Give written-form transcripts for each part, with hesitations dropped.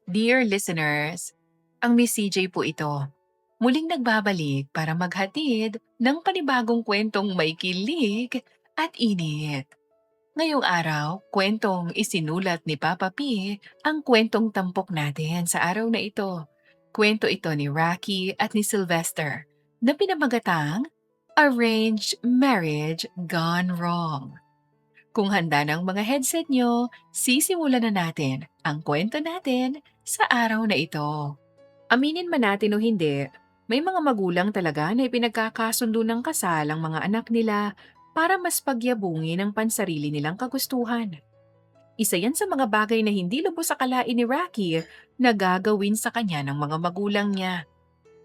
Dear listeners, ang Miss CJ po ito. Muling nagbabalik para maghatid ng panibagong kwentong may kilig at init. Ngayong araw, kwentong isinulat ni Papa P ang kwentong tampok natin sa araw na ito. Kwento ito ni Rocky at ni Sylvester na pinamagatang Arranged Marriage Gone Wrong. Kung handa ng mga headset nyo, sisimulan na natin ang kwento natin sa araw na ito. Aminin man natin o hindi, may mga magulang talaga na ipinagkakasundo ng kasal ang mga anak nila para mas pagyabungin ang pansarili nilang kagustuhan. Isa yan sa mga bagay na hindi lubos akalain ni Rocky na gagawin sa kanya ng mga magulang niya.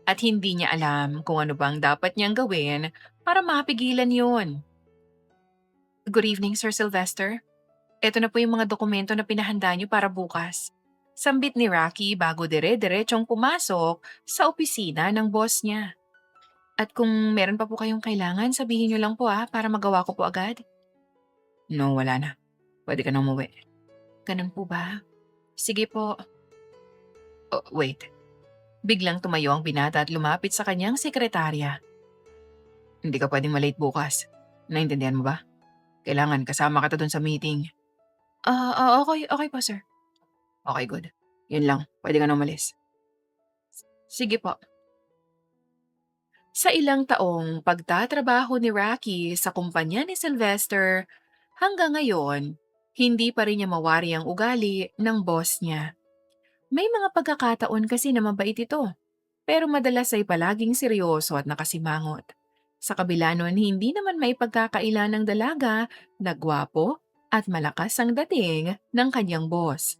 At hindi niya alam kung ano bang dapat niyang gawin para mapigilan yun. Good evening, Sir Sylvester. Eto na po yung mga dokumento na pinahanda niyo para bukas. Sambit ni Rocky bago dire-diretsong pumasok sa opisina ng boss niya. At kung meron pa po kayong kailangan, sabihin niyo lang po para magawa ko po agad. No, wala na. Pwede ka na umuwi. Ganun po ba? Sige po. Oh, wait. Biglang tumayo ang binata at lumapit sa kanyang sekretarya. Hindi ka pwedeng malate bukas. Naintindihan mo ba? Kailangan kasama ka doon sa meeting. Okay po, sir. Okay, good. Yun lang. Pwede ka na umalis. Sige po. Sa ilang taong pagtatrabaho ni Rocky sa kumpanya ni Sylvester, hanggang ngayon, hindi pa rin niya mawari ang ugali ng boss niya. May mga pagkakataon kasi na mabait ito, pero madalas ay palaging seryoso at nakasimangot. Sa kabila nun, hindi naman may pagkakaila ng dalaga na gwapo at malakas ang dating ng kanyang boss.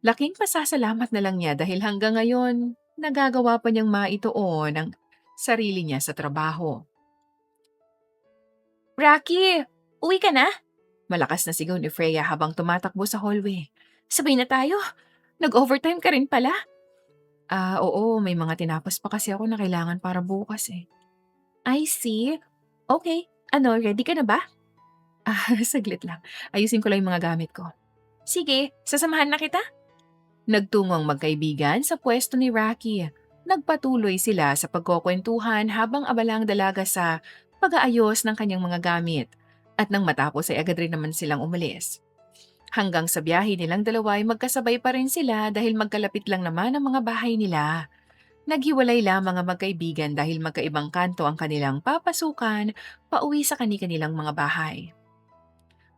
Laking pasasalamat na lang niya dahil hanggang ngayon, nagagawa pa niyang maituon ang sarili niya sa trabaho. Rocky! Uwi ka na? Malakas na sigaw ni Freya habang tumatakbo sa hallway. Sabay na tayo. Nag-overtime ka rin pala. Oo, may mga tinapos pa kasi ako na kailangan para bukas eh. I see. Okay, ready ka na ba? Saglit lang. Ayusin ko lang yung mga gamit ko. Sige, sasamahan na kita. Nagtungong magkaibigan sa pwesto ni Rocky. Nagpatuloy sila sa pagkukwentuhan habang abala ang dalaga sa pag-aayos ng kanyang mga gamit. At nang matapos ay agad rin naman silang umalis. Hanggang sa biyahe nilang dalawa ay magkasabay pa rin sila dahil magkalapit lang naman ang mga bahay nila. Naghiwalay lamang ang magkaibigan dahil magkaibang kanto ang kanilang papasukan pauwi sa kani-kanilang mga bahay.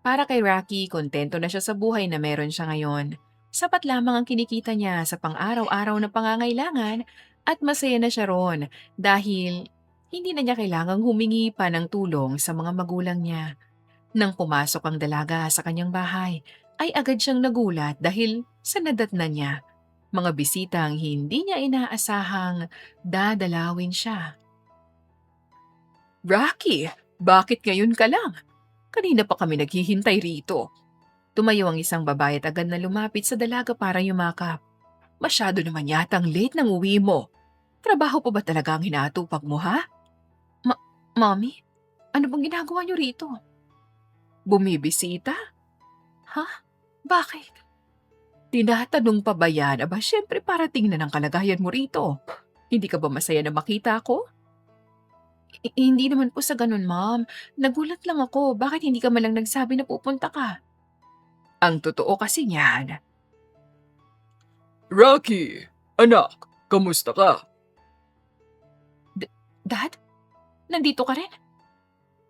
Para kay Rocky, kontento na siya sa buhay na meron siya ngayon. Sapat lamang ang kinikita niya sa pang-araw-araw na pangangailangan at masaya na siya ron dahil hindi na niya kailangang humingi pa ng tulong sa mga magulang niya. Nang pumasok ang dalaga sa kanyang bahay, ay agad siyang nagulat dahil sa nadatnan niya. Mga bisitang hindi niya inaasahang dadalawin siya. Rocky, bakit ngayon ka lang? Kanina pa kami naghihintay rito. Tumayo ang isang babae at agad na lumapit sa dalaga para yumakap. Masyado naman yatang late ng uwi mo. Trabaho pa ba talaga ang hinatupag mo, ha? Mommy, ano bang ginagawa niyo rito? Bumibisita? Ha? Bakit? Tinatanong pa ba yan? Aba, syempre para tingnan ang kalagayan mo rito. Hindi ka ba masaya na makita ako? Hindi naman po sa ganun, ma'am. Nagulat lang ako. Bakit hindi ka malang nagsabi na pupunta ka? Ang totoo kasi niyan. Rocky, anak, kamusta ka? Dad? Nandito ka rin?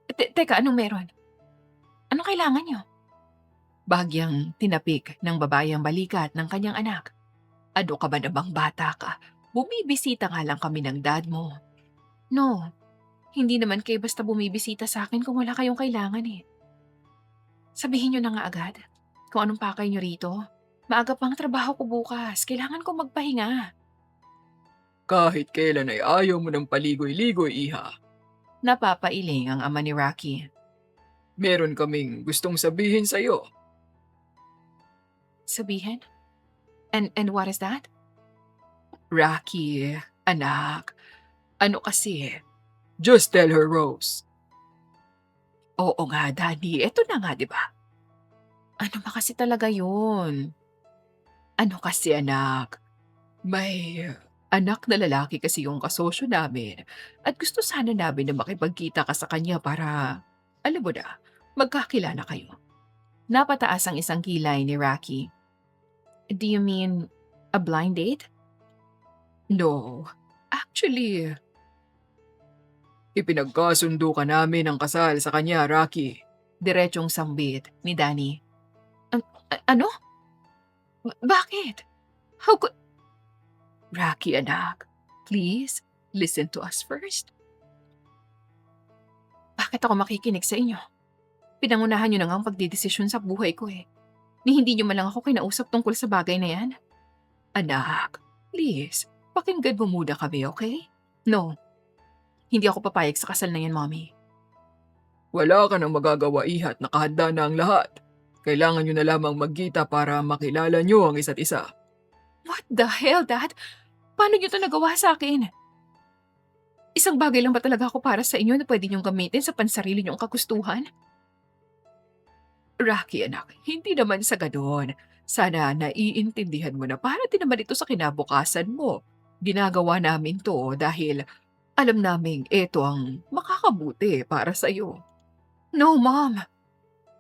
Teka, anong meron? Anong kailangan niyo? Bahagyang tinapik ng babae ang balikat ng kanyang anak. Ano ka ba namang bata ka? Bumibisita nga lang kami ng dad mo. No, hindi naman kayo basta bumibisita sa akin kung wala kayong kailangan eh. Sabihin niyo na nga agad kung anong pakay niyo rito. Maaga pang trabaho ko bukas. Kailangan ko magpahinga. Kahit kailan ay ayaw mo ng paligoy-ligoy, iha. Napapailing ang ama ni Rocky. Meron kaming gustong sabihin sa'yo. Sabihin? And what is that? Rocky, anak. Ano kasi? Just tell her, Rose. Oo nga, Daddy. Eto na nga, di ba? Ano ba kasi talaga yun? Ano kasi, anak? May anak na lalaki kasi yung kasosyo namin at gusto sana namin na makipagkita ka sa kanya para, alam mo na, magkakilala kayo. Napataas ang isang kilay ni Rocky. Do you mean a blind date? No. Actually, Ipinagkasundo ka namin ang kasal sa kanya, Rocky. diretsong sambit ni Danny. Ano? Bakit? How could... Rocky, anak, please, listen to us first. Bakit ako makikinig sa inyo? Pinangunahan niyo na nga ang pagdidesisyon sa buhay ko eh. Ni hindi niyo man lang ako kinausap tungkol sa bagay na yan. Anak, please, pakinggan mo muna kami, okay? No, hindi ako papayag sa kasal na yan, Mommy. Wala ka nang magagawa, iha, at nakahanda na ang lahat. Kailangan nyo na lamang magkita para makilala nyo ang isa't isa. What the hell, Dad? Paano niyo to nagawa sa akin? Isang bagay lang ba talaga ako para sa inyo na pwede niyong gamitin sa pansarili niyong kagustuhan? Rocky, anak, hindi naman sa ganoon. Sana naiintindihan mo na para din naman ito sa kinabukasan mo. Ginagawa namin to dahil alam naming ito ang makakabuti para sa iyo. No, Mom.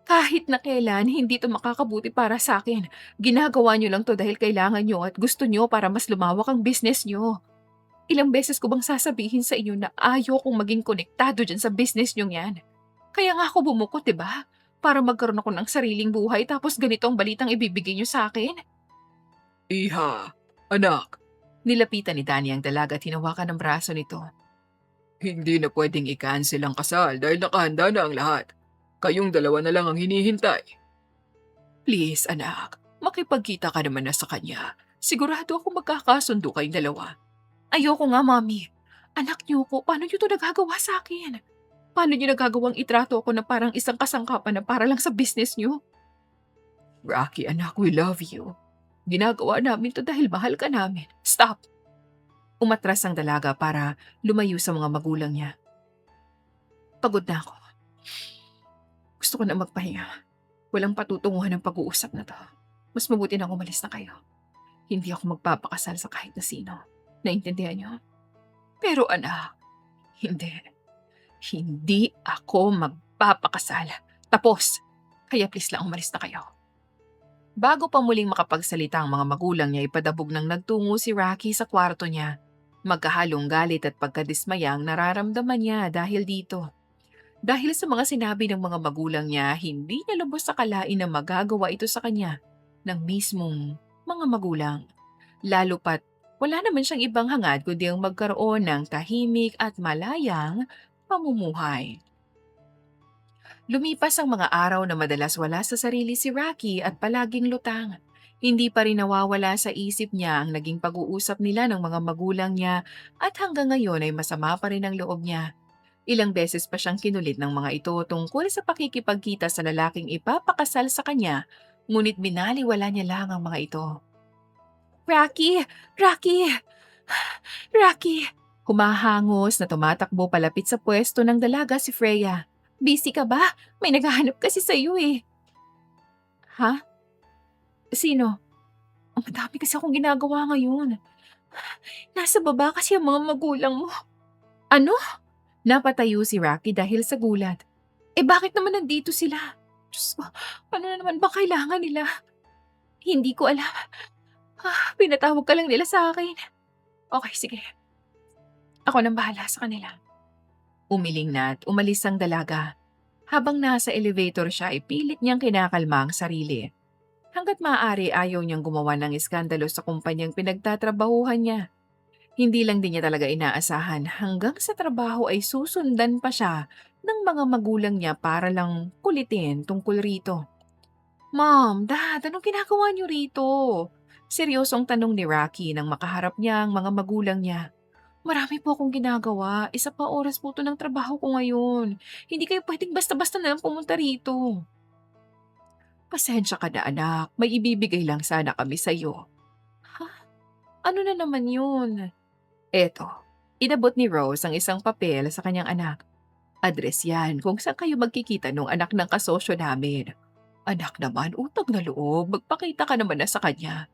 Kahit na kailan, hindi to makakabuti para sa akin. Ginagawa niyo lang to dahil kailangan niyo at gusto niyo para mas lumawak ang business niyo. Ilang beses ko bang sasabihin sa inyo na ayaw kong maging konektado dyan sa business niyong yan? Kaya nga ako bumukod, di ba? Para magkaroon ako ng sariling buhay tapos ganito ang balitang ibibigay niyo sa akin? Iha, anak, Nilapitan ni Danny ang dalaga at hinawakan ng braso nito. hindi na pwedeng i-cancel ang kasal dahil nakahanda na ang lahat. Kayong dalawa na lang ang hinihintay. Please, anak, makipagkita ka naman na sa kanya. Sigurado ako magkakasundo kayong dalawa. Ayoko nga, Mommy. Anak niyo ko, paano niyo to nagagawa sa akin? Paano niyo nagagawang itrato ako na parang isang kasangkapan na para lang sa business niyo? Rocky, anak, we love you. Ginagawa namin to dahil mahal ka namin. Stop! Umatras ang dalaga para lumayo sa mga magulang niya. Pagod na ako. Gusto ko na magpahinga. Walang patutunguhan ng pag-uusap na to. Mas mabuti na umalis na kayo. Hindi ako magpapakasal sa kahit na sino. Naintindihan niyo? Pero anak, hindi. Hindi ako magpapakasal. Tapos. Kaya please lang umalis na kayo. Bago pa muling makapagsalita ang mga magulang niya, ipadabog ng nagtungo si Rocky sa kwarto niya. Magkahalong galit at pagkadismayang nararamdaman niya dahil dito. Dahil sa mga sinabi ng mga magulang niya, hindi niya lubos akalain na magagawa ito sa kanya ng mismong mga magulang. Lalo pat wala naman siyang ibang hangad kundi ang magkaroon ng tahimik at malayang pamumuhay. Lumipas ang mga araw na madalas wala sa sarili si Rocky at palaging lutang. Hindi pa rin nawawala sa isip niya ang naging pag-uusap nila ng mga magulang niya at hanggang ngayon ay masama pa rin ang loob niya. Ilang beses pa siyang kinulit ng mga ito tungkol sa pakikipagkita sa lalaking ipapakasal sa kanya, ngunit binaliwala niya lang ang mga ito. Rocky! Rocky! Rocky! Humahangos na tumatakbo palapit sa pwesto ng dalaga si Freya. Busy ka ba? May naghahanap kasi sa iyo eh. Ha? Sino? Ang madami kasi akong ginagawa ngayon. Nasa baba kasi ang mga magulang mo. Ano? Napatayo si Rocky dahil sa gulat. Eh bakit naman nandito sila? Diyos ko, ano na naman ba kailangan nila? Hindi ko alam. Pinatawag ka lang nila sa akin. Okay, sige. Ako nang bahala sa kanila. Umiling na at umalis ang dalaga. Habang nasa elevator siya ay pilit niyang kinakalma ang sarili. Hanggat maaari ayaw niyang gumawa ng iskandalo sa kumpanyang pinagtatrabahuhan niya. Hindi lang din niya talaga inaasahan hanggang sa trabaho ay susundan pa siya ng mga magulang niya para lang kulitin tungkol rito. Mom, Dad, anong ginagawa niyo rito? Seryosong tanong ni Rocky nang makaharap niya ang mga magulang niya. Marami po akong ginagawa. Isa pa oras po to ng trabaho ko ngayon. Hindi kayo pwedeng basta-basta na lang pumunta rito. Pasensya ka na anak. May ibibigay lang sana kami sa'yo. Ha? Ano na naman yun? Eto, inabot ni Rose ang isang papel sa kanyang anak. Address yan kung saan kayo magkikita nung anak ng kasosyo namin. Anak naman, utang na loob. Magpakita ka naman na sa kanya.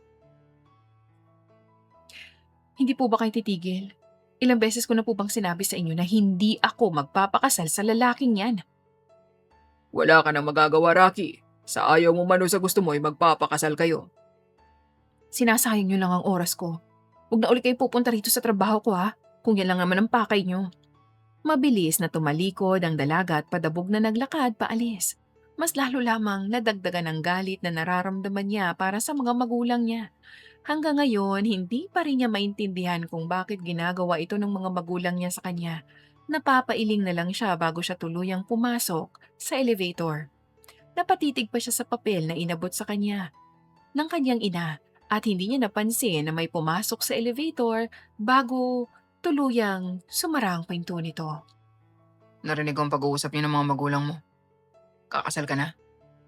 Hindi po ba kayo titigil? Ilang beses ko na po bang sinabi sa inyo na hindi ako magpapakasal sa lalaking yan? Wala ka nang magagawa, Rocky. Sa ayaw mo man o sa gusto mo ay magpapakasal kayo. Sinasayang niyo lang ang oras ko. Huwag na ulit kayo pupunta rito sa trabaho ko ha, kung yan lang naman ang pakay niyo. Mabilis na tumalikod ang dalaga at padabog na naglakad paalis. Mas lalo lamang nadagdagan ng galit na nararamdaman niya para sa mga magulang niya. Hanggang ngayon, hindi pa rin niya maintindihan kung bakit ginagawa ito ng mga magulang niya sa kanya. Napapailing na lang siya bago siya tuluyang pumasok sa elevator. Napatitig pa siya sa papel na inabot sa kanya ng kanyang ina at hindi niya napansin na may pumasok sa elevator bago tuluyang sumara ang pinto nito. Narinig ko ang pag-uusap niyo ng mga magulang mo. Kakasal ka na?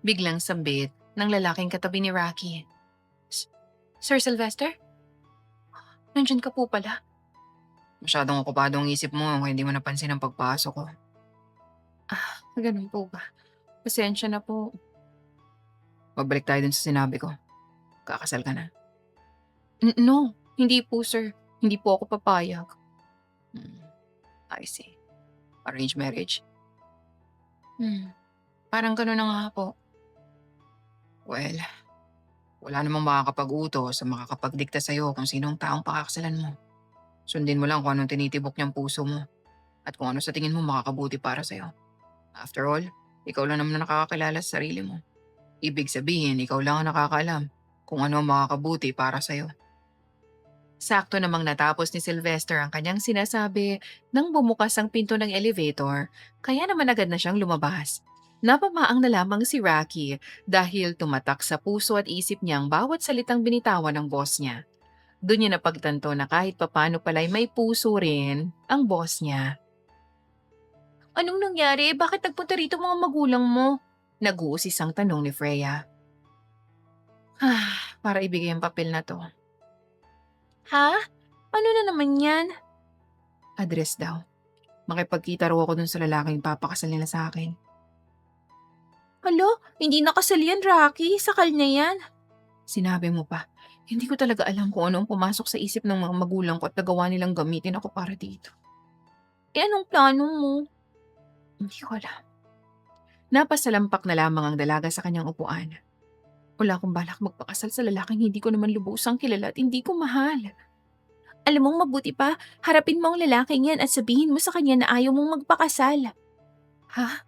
Biglang sambit ng lalaking katabi ni Rocky. Sir Sylvester? Nandyan ka po pala. Masyadong okupado ang isip mo kaya hindi mo napansin ang pagpasok ko. Ganun po ba? Pasensya na po. Magbalik tayo dun sa sinabi ko. Kakasal ka na. No, hindi po sir. Hindi po ako papayag. Hmm, I see. Arranged marriage? Parang gano'n na nga po. Well, wala namang makakapag-utos sa makakapagdikta sa'yo kung sinong taong pakakasalan mo. Sundin mo lang kung anong tinitibok niyang puso mo at kung ano sa tingin mo makakabuti para sa'yo. After all, ikaw lang naman ang nakakakilala sa sarili mo. Ibig sabihin, ikaw lang ang nakakaalam kung ano ang makakabuti para sa'yo. Sakto namang natapos ni Sylvester ang kanyang sinasabi nang bumukas ang pinto ng elevator, kaya naman agad na siyang lumabas. Napamaang na lamang si Rocky dahil tumatak sa puso at isip niya ang bawat salitang binitawan ng boss niya. Doon niya napagtanto na kahit papano pala'y may puso rin ang boss niya. Anong nangyari? Bakit nagpunta rito mga magulang mo? Nag-uusis ang tanong ni Freya. Para ibigay ang papel na to. Ha? Ano na naman yan? Address daw. Makipagkita raw ako dun sa lalaking papakasal nila sa akin. Alo, hindi nakasal yan, Rocky. Sakal na yan. Sinabi mo pa. Hindi ko talaga alam kung ano ang pumasok sa isip ng mga magulang ko at nagawa nilang gamitin ako para dito. Anong plano mo? Hindi ko alam. Napasalampak na lamang ang dalaga sa kanyang upuan. Wala akong balak magpakasal sa lalaking hindi ko naman lubusang kilala at hindi ko mahal. Alam mong mabuti pa, harapin mo ang lalaking yan at sabihin mo sa kanya na ayaw mong magpakasal. Ha?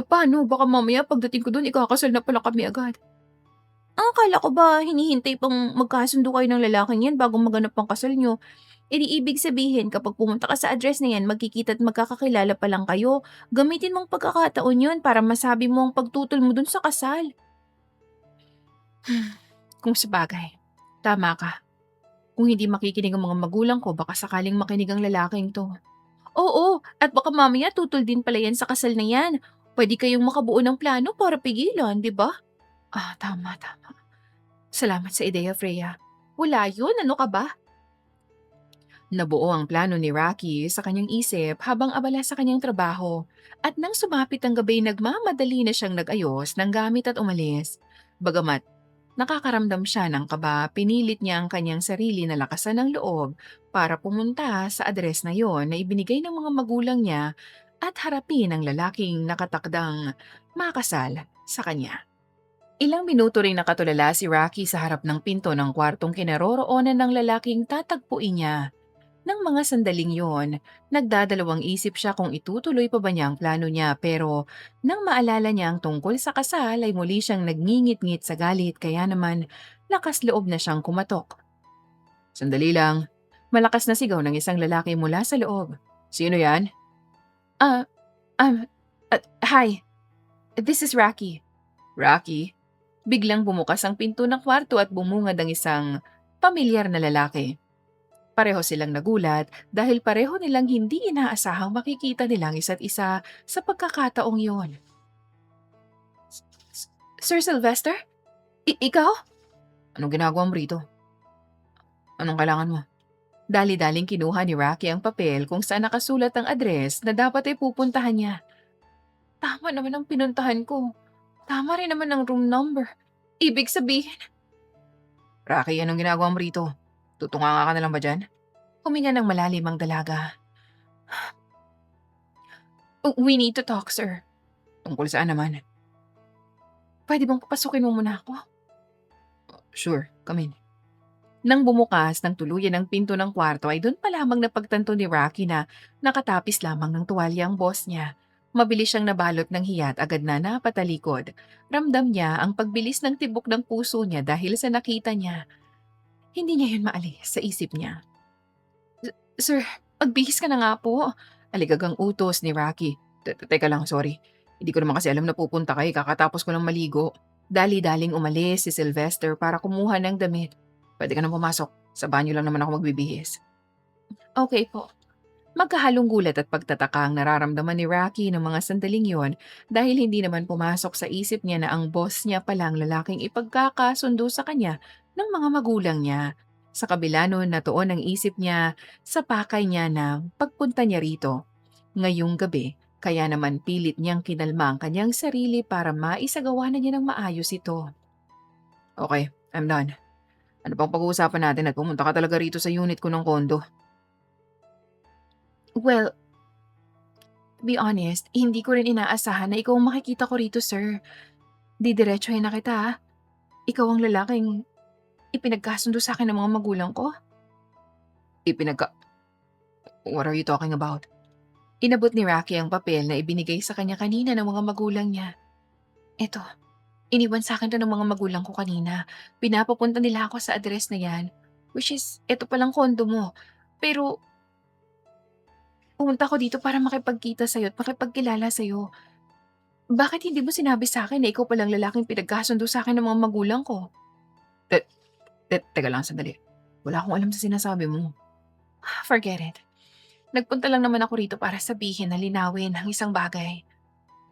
Paano? Baka mamaya pagdating ko doon, ikakasal na pala kami agad. Ang akala ko ba hinihintay pang magkasundo kayo ng lalaking yan bago maganap ang kasal nyo? E di ibig sabihin kapag pumunta ka sa address na yan, magkikita at magkakakilala pa lang kayo. Gamitin mong pagkakataon yun para masabi mo ang pagtutol mo dun sa kasal. Kung sabagay, tama ka. Kung hindi makikinig ang mga magulang ko, baka sakaling makinig ang lalaking to. Oo, at baka mamaya tutol din pala yan sa kasal na yan. Pwede kayong makabuo ng plano para pigilan, di ba? Tama. Salamat sa ideya, Freya. Wala yun, ano ka ba? Nabuo ang plano ni Rocky sa kanyang isip habang abala sa kanyang trabaho. At nang sumapit ang gabi, nagmamadali na siyang nag-ayos ng gamit at umalis. Bagamat nakakaramdam siya ng kaba, pinilit niya ang kanyang sarili na lakasan ng loob para pumunta sa address na yon na ibinigay ng mga magulang niya at harapin ang lalaking nakatakdang makasal sa kanya. Ilang minuto ring nakatulala si Rocky sa harap ng pinto ng kwartong kinaroroonan ng lalaking tatagpuin niya. Nang mga sandaling yon, nagdadalawang isip siya kung itutuloy pa ba niya ang plano niya pero nang maalala niya ang tungkol sa kasal ay muli siyang nagngingit-ngit sa galit kaya naman lakas loob na siyang kumatok. Sandali lang, malakas na sigaw ng isang lalaki mula sa loob. Sino yan? Ah, hi, this is Rocky. Rocky? Biglang bumukas ang pinto ng kwarto at bumungad ang isang pamilyar na lalaki. Pareho silang nagulat dahil pareho nilang hindi inaasahang makikita nilang isa't isa sa pagkakataong yon. Sir Sylvester? Ikaw? Anong ginagawa mo rito? Anong kailangan mo? Dali-daling kinuha ni Rocky ang papel kung saan nakasulat ang address na dapat ay pupuntahan niya. Tama naman ang pinuntahan ko. Tama rin naman ang room number. Ibig sabihin... Rocky, anong ginagawa mo rito? Tutunganga ka na lang ba dyan? Huminga ng malalim ang dalaga. We need to talk, sir. Tungkol saan naman? Pwede bang papasukin mo muna ako? Sure, come in. Nang bumukas ng tuluyan ang pinto ng kwarto ay doon pa lamang napagtanto ni Rocky na nakatapis lamang ng tuwalya ang boss niya. Mabilis siyang nabalot ng hiya at agad na napatalikod. Ramdam niya ang pagbilis ng tibok ng puso niya dahil sa nakita niya. Hindi niya yun maalis sa isip niya. Sir, magbihis ka na nga po. Aligagang utos ni Rocky. Teka lang, sorry. Hindi ko naman kasi alam na pupunta kayo kakatapos ko lang maligo. Dali-daling umalis si Sylvester para kumuha ng damit. Pwede ka nang pumasok. Sa banyo lang naman ako magbibihis. Okay po. Magkahalong gulat at pagtataka ang nararamdaman ni Rocky ng mga sandaling yon dahil hindi naman pumasok sa isip niya na ang boss niya palang lalaking ipagkakasundo sa kanya ng mga magulang niya. Sa kabila nun natuon ang isip niya sa pakay niya na pagpunta niya rito. Ngayong gabi, kaya naman pilit niyang kinalma ang kanyang sarili para maisagawa na niya ng maayos ito. Okay, I'm done. Ano pang pag-uusapan natin at pumunta ka talaga rito sa unit ko ng kondo? Well, to be honest, hindi ko rin inaasahan na ikaw ang makikita ko rito, sir. Didiretsuhin na kita, ah. Ikaw ang lalaking ipinagkasundo sa akin ng mga magulang ko. Ipinagka... What are you talking about? Inabot ni Rocky ang papel na ibinigay sa kanya kanina ng mga magulang niya. Eto, iniwan sa akin to ng mga magulang ko kanina. Pinapapunta nila ako sa address na yan. Which is, eto palang kondo mo. Pero, pumunta ko dito para makipagkita sa'yo at makipagkilala sa'yo. Bakit hindi mo sinabi sa akin na ikaw palang lalaking pinagkasundo sa akin ng mga magulang ko? Teka lang, sandali. Wala akong alam sa sinasabi mo. Forget it. Nagpunta lang naman ako rito para sabihin na linawin ang isang bagay.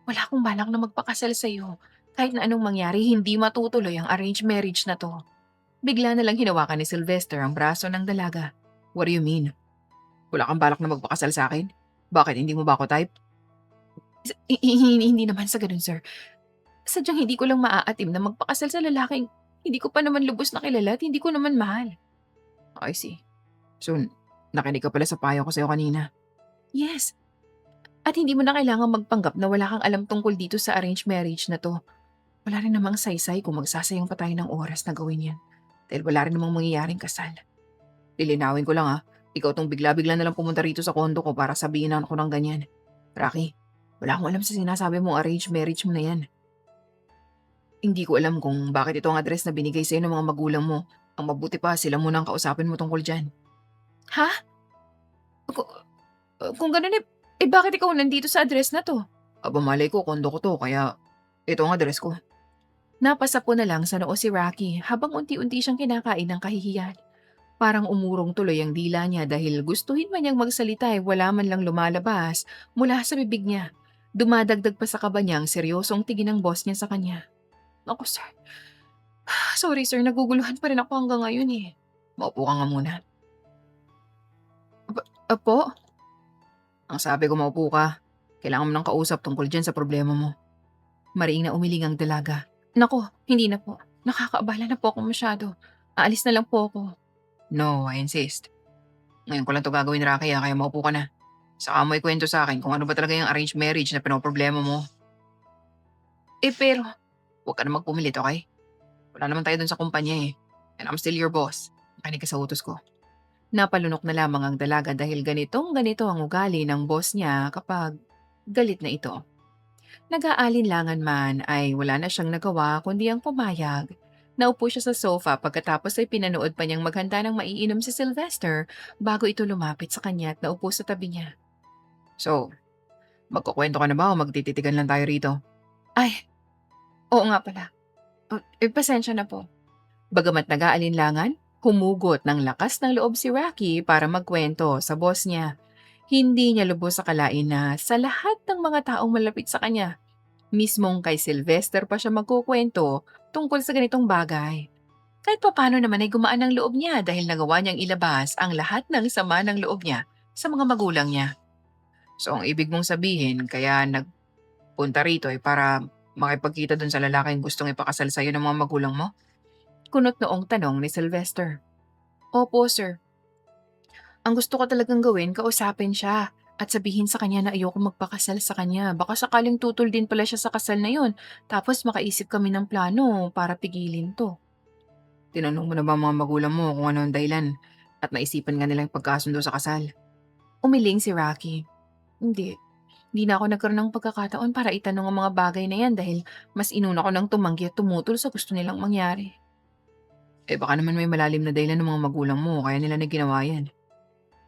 Wala akong balak na magpakasal sa'yo. Kahit na anong mangyari, hindi matutuloy ang arranged marriage na to. Bigla na lang hinawakan ni Sylvester ang braso ng dalaga. What do you mean? Wala kang balak na magpakasal sa akin? Bakit, hindi mo ba ako type? Hindi naman sa ganun, sir. Sadyang hindi ko lang maaatim na magpakasal sa lalaking hindi ko pa naman lubos na kilala at hindi ko naman mahal. I see. So, nakinig ka pala sa payo ko sa'yo kanina. Yes. At hindi mo na kailangan magpanggap na wala kang alam tungkol dito sa arranged marriage na to. Wala rin namang saysay kung magsasayang pa tayo ng oras na gawin yan. Dahil wala rin namang mangyayaring kasal. Lilinawin ko lang ha. Ikaw tong bigla-bigla na lang pumunta rito sa kondo ko para sabihin ako ng ganyan. Rocky, wala akong alam sa sinasabi mong arranged marriage mo na yan. Hindi ko alam kung bakit ito ang address na binigay sa'yo ng mga magulang mo. Ang mabuti pa, sila muna ang kausapin mo tungkol dyan. Ha? Kung, kung ganun bakit ikaw nandito sa address na to? Aba malay ko, kondo ko to, kaya ito ang address ko. Napasa po na lang sa noo si Rocky habang unti-unti siyang kinakain ng kahihiyan. Parang umurong tuloy ang dila niya dahil gustuhin man niyang magsalita ay wala man lang lumalabas mula sa bibig niya. Dumadagdag pa sa kaba niya ang seryosong tingin ng boss niya sa kanya. Ako sir, sorry sir, naguguluhan pa rin ako hanggang ngayon eh. Maupo ka nga muna. Apo? Ang sabi ko maupo ka. Kailangan mo ng kausap tungkol dyan sa problema mo. Mariing na umiling ang dalaga. Nako, hindi na po. Nakakaabala na po ako masyado. Aalis na lang po ako. No, I insist. Ngayon ko lang to gagawin, Rocky, kaya maupo ka na. Saka mo ikwento sa akin kung ano ba talaga yung arranged marriage na pinoproblema mo. Pero, huwag ka na magpumilit, okay? Wala naman tayo dun sa kumpanya eh. And I'm still your boss. Makinig ka sa utos ko. Napalunok na lamang ang dalaga dahil ganitong-ganito ang ugali ng boss niya kapag galit na ito. Nag-aalinlangan man ay wala na siyang nagawa kundi ang pumayag. Naupo siya sa sofa pagkatapos ay pinanood pa niyang maghanda ng maiinom si Sylvester bago ito lumapit sa kanya at naupo sa tabi niya. So, magkukwento ka na ba o magtititigan lang tayo rito? Ay, oo nga pala. Pasensya na po. Bagamat nag-aalinlangan, humugot ng lakas ng loob si Rocky para magkwento sa boss niya. Hindi niya lubos sa kalain na sa lahat ng mga taong malapit sa kanya, mismong kay Sylvester pa siya magkukwento tungkol sa ganitong bagay. Kahit papano naman ay gumaan ang loob niya dahil nagawa niyang ilabas ang lahat ng sama ng loob niya sa mga magulang niya. So ang ibig mong sabihin kaya nagpunta rito ay para makipagkita dun sa lalaking gustong ipakasal sa'yo ng mga magulang mo? Kunot noong tanong ni Sylvester. Opo, sir. Ang gusto ko talagang gawin, kausapin siya at sabihin sa kanya na ayoko magpakasal sa kanya. Baka sakaling tutol din pala siya sa kasal na yun. Tapos makaisip kami ng plano para pigilin 'to. Tinanong mo na ba ang mga magulang mo kung ano ang dahilan at naisipan nga nilang pagkasundo sa kasal? Umiling si Rocky. Hindi. Hindi na ako nagkaroon ng pagkakataon para itanong ang mga bagay na yan dahil mas inuna ko ng tumanggi at tumutol sa gusto nilang mangyari. Eh baka naman may malalim na dahilan ng mga magulang mo kaya nila na ginawa yan.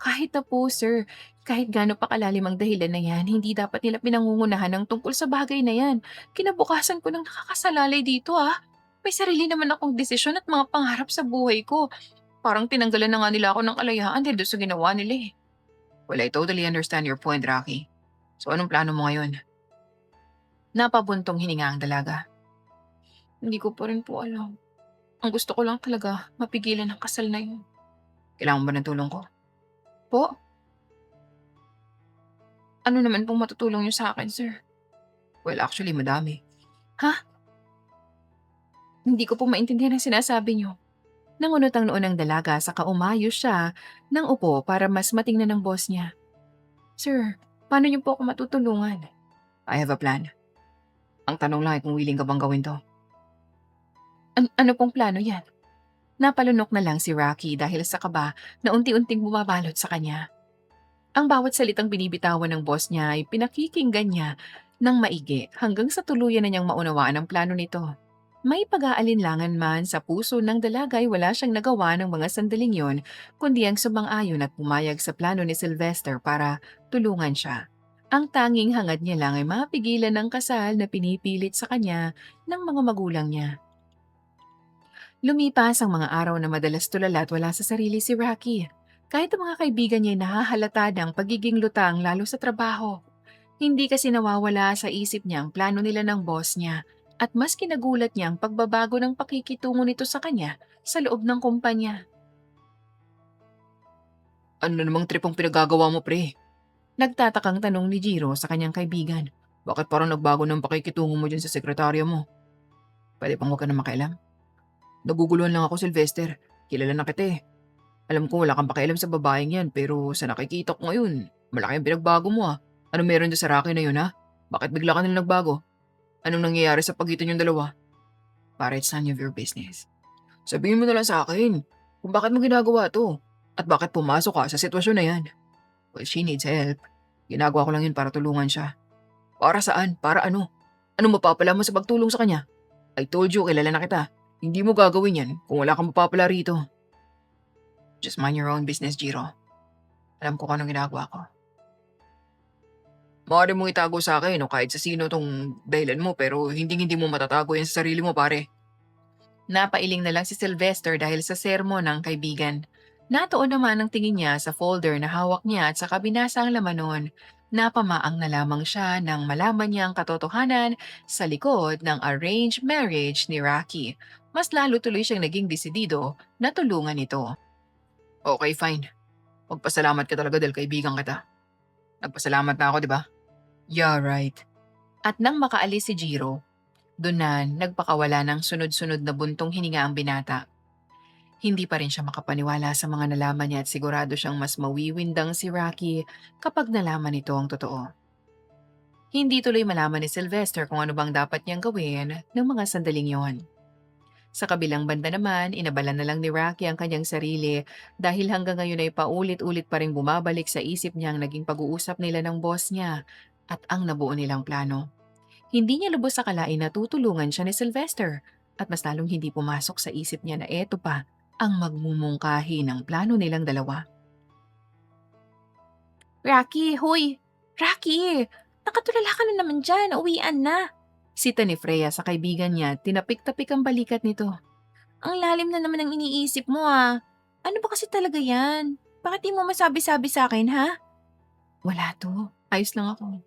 Kahit na po, sir, kahit gaano pa kalalim ang dahilan na yan, hindi dapat nila pinangungunahan ng tungkol sa bagay na yan. Kinabukasan ko nang nakakasalalay dito ah. May sarili naman akong desisyon at mga pangarap sa buhay ko. Parang tinanggalan na nga nila ako ng kalayaan dahil doon sa ginawa nila eh. Well, I totally understand your point, Rocky. So anong plano mo ngayon? Napabuntong hininga ang dalaga. Hindi ko pa rin po alam. Ang gusto ko lang talaga mapigilan ang kasal na yun. Kailangan mo ba ng tulong ko? Po, ano naman pong matutulong niyo sa akin, sir? Well, actually, madami. Ha? Hindi ko po maintindihan ang sinasabi niyo. Nangunot ang noo ng dalaga saka umayos siya ng upo para mas matingnan ng boss niya. Sir, paano niyo po ako matutulungan? I have a plan. Ang tanong lang ay kung willing ka bang gawin to. Ano pong plano yan? Napalunok na lang si Rocky dahil sa kaba na unti-unting bumabalot sa kanya. Ang bawat salitang binibitawan ng boss niya ay pinakikinggan niya ng maigi hanggang sa tuluyan na niyang maunawaan ang plano nito. May pag-aalinlangan man sa puso ng dalaga ay wala siyang nagawa ng mga sandaling yon kundi ang sumang-ayon at pumayag sa plano ni Sylvester para tulungan siya. Ang tanging hangad niya lang ay mapigilan ng kasal na pinipilit sa kanya ng mga magulang niya. Lumipas ang mga araw na madalas tulala at wala sa sarili si Rocky. Kahit ang mga kaibigan niya ay nahahalata ng pagiging lutang lalo sa trabaho. Hindi kasi nawawala sa isip niya ang plano nila ng boss niya at mas kinagulat niya ang pagbabago ng pakikitungo nito sa kanya sa loob ng kumpanya. Ano na namang tripong pinagagawa mo, pre? Nagtatakang tanong ni Jiro sa kanyang kaibigan. Bakit parang nagbago ng pakikitungo mo dyan sa sekretarya mo? Pwede bang huwag ka na makialam? Naguguluhan lang ako, Sylvester. Kilala na kita eh. Alam ko wala kang pakialam sa babaeng yan pero sa nakikita ko ngayon, malaki ang pinagbago mo ah. Ano meron dyan sa Rocky na yun ha? Bakit bigla ka na nagbago? Anong nangyayari sa pagitan yung dalawa? Para it's none of your business. Sabihin mo na lang sa akin kung bakit mo ginagawa to at bakit pumasok ka sa sitwasyon na yan. Well, she needs help. Ginagawa ko lang yun para tulungan siya. Para saan? Para ano? Anong mapapala mo sa pagtulong sa kanya? I told you, kilala na kita. Hindi mo gagawin yan kung wala kang mapapala rito. Just mind your own business, Jiro. Alam ko kung anong ginagawa ko. Maaari mong itago sa akin o kahit sa sino tong dahilan mo pero hindi mo matatago yan sa sarili mo, pare. Napailing na lang si Sylvester dahil sa sermon ng kaibigan. Natuon naman ang tingin niya sa folder na hawak niya at sa kabinasa ang laman nun. Napamaang na lamang siya nang malaman niya ang katotohanan sa likod ng arranged marriage ni Rocky. Mas lalo tuloy siyang naging desidido na tulungan ito. Okay, fine. Magpasalamat ka talaga dahil kaibigan kita. Nagpasalamat na ako, di ba? Yeah, right. At nang makaalis si Jiro, doon na nagpakawala ng sunod-sunod na buntong hininga ang binata. Hindi pa rin siya makapaniwala sa mga nalaman niya at sigurado siyang mas mawiwindang si Rocky kapag nalaman nito ang totoo. Hindi tuloy malaman ni Sylvester kung ano bang dapat niyang gawin ng mga sandaling yon. Sa kabilang banda naman, inabalan na lang ni Rocky ang kanyang sarili dahil hanggang ngayon ay paulit-ulit pa rin bumabalik sa isip niya ang naging pag-uusap nila ng boss niya at ang nabuo nilang plano. Hindi niya lubos akalain na tutulungan siya ni Sylvester at mas lalong hindi pumasok sa isip niya na eto pa ang magmumungkahi ng plano nilang dalawa. Rocky, hoy! Rocky! Nakatulala ka na naman dyan, uwian na! Sita ni Freya sa kaibigan niya, tinapik-tapik ang balikat nito. Ang lalim na naman ang iniisip mo ah. Ano ba kasi talaga yan? Bakit di mo masabi-sabi sa akin ha? Wala to. Ayos lang ako.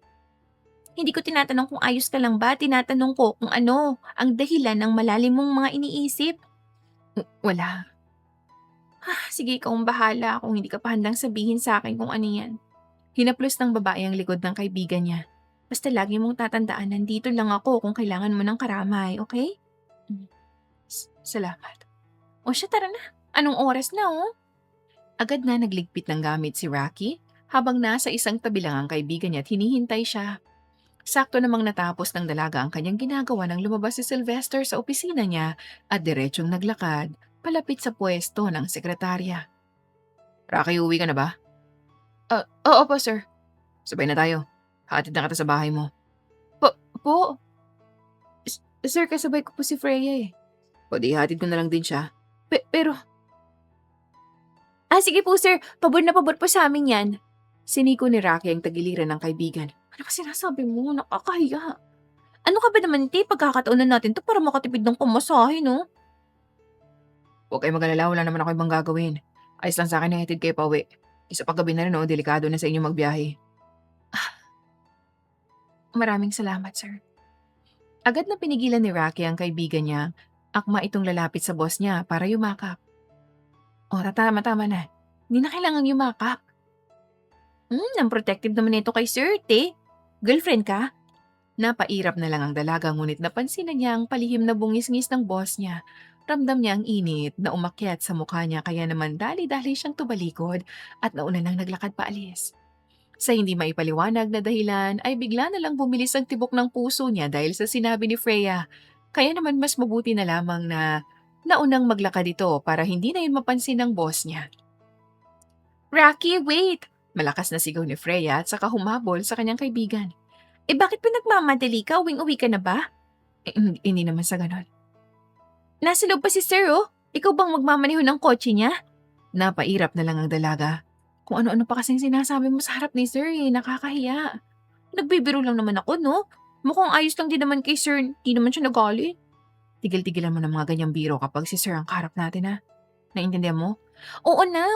Hindi ko tinatanong kung ayos ka lang ba, tinatanong ko kung ano ang dahilan ng malalim mong mga iniisip. Wala. Sige ikaw ang bahala kung hindi ka pa handang sabihin sa akin kung ano yan. Hinaplos ng babae ang likod ng kaibigan niya. Basta lagi mong tatandaan, nandito lang ako kung kailangan mo ng karamay, okay? Salamat. O siya, tara na. Anong oras na oh? Agad na nagligpit ng gamit si Rocky habang nasa isang tabi lang ang kaibigan niya at hinihintay siya. Sakto namang natapos ng dalaga ang kanyang ginagawa nang lumabas si Sylvester sa opisina niya at diretsong naglakad palapit sa pwesto ng sekretarya. Rocky, uwi ka na ba? Oo po, sir. Sabay na tayo. Hatid na kita sa bahay mo. Po, po. Sir, kasabay ko po si Freya eh. O di hatid ko na lang din siya. Pero... sige po sir, pabor na pabor po sa amin yan. Siniko ni Rocky ang tagiliran ng kaibigan. Ano ka sinasabi mo? Nakakahiya. Ano ka ba naman, te? Pagkakataon na natin to para makatipid ng pamasahe, no? Huwag kayo mag-alala, wala naman ako ibang gagawin. Ayos lang sa akin na hatid kayo pa uwi. Isa paggabi na rin, delikado na sa inyo magbiyahe. Maraming salamat, sir. Agad na pinigilan ni Rocky ang kaibigan niya. Akma itong lalapit sa boss niya para yumakap. Tama na. Hindi na kailangang yumakap. Ang protective naman ito kay Sir, te. Girlfriend ka? Napairap na lang ang dalaga ngunit napansin na niya ang palihim na bungis-ngis ng boss niya. Ramdam niya ang init na umakyat sa mukha niya kaya naman dali-dali siyang tubalikod at nauna nang naglakad paalis. Sa hindi maipaliwanag na dahilan ay bigla na lang bumilis ang tibok ng puso niya dahil sa sinabi ni Freya. Kaya naman mas mabuti na lamang na naunang maglakad ito para hindi na yun mapansin ng boss niya. Rocky, wait! Malakas na sigaw ni Freya at saka humabol sa kanyang kaibigan. Bakit pa nagmamadali ka? Uwing-uwi ka na ba? Hindi naman sa ganon. Nasa loob pa si Sir, oh. Ikaw bang magmamaneho ng kotse niya? Napairap na lang ang dalaga. Kung ano-ano pa kasing sinasabi mo sa harap ni Sir, nakakahiya. Nagbibiro lang naman ako, no? Mukhang ayos lang din naman kay Sir, di naman siya nagalit. Tigil-tigilan mo ng mga ganyang biro kapag si Sir ang kaharap natin, ha? Naintindihan mo? Oo na.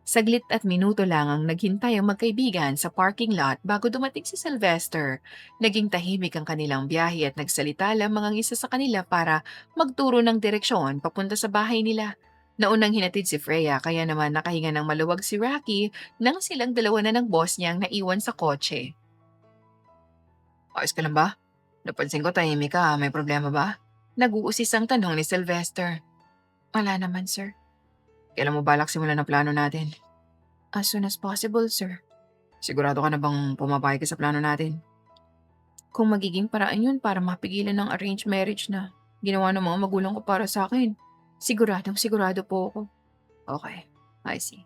Saglit at minuto lang ang naghintay ang magkaibigan sa parking lot bago dumating si Sylvester. Naging tahimik ang kanilang biyahe at nagsalita lamang ang isa sa kanila para magturo ng direksyon papunta sa bahay nila. Naunang hinatid si Freya kaya naman nakahinga ng maluwag si Rocky nang silang dalawa na ng boss niyang naiwan sa kotse. Ayos ka lang ba? Napansin ko tahimik ka, may problema ba? Nag-uusis ang tanong ni Sylvester. Wala naman, sir. Kailan mo balak simulan ang plano natin? As soon as possible, sir. Sigurado ka na bang pumapayag ka sa plano natin? Kung magiging paraan yun para mapigilan ng arranged marriage na ginawa ng mga magulang ko para sa akin, sigurado po ako. Okay, I see.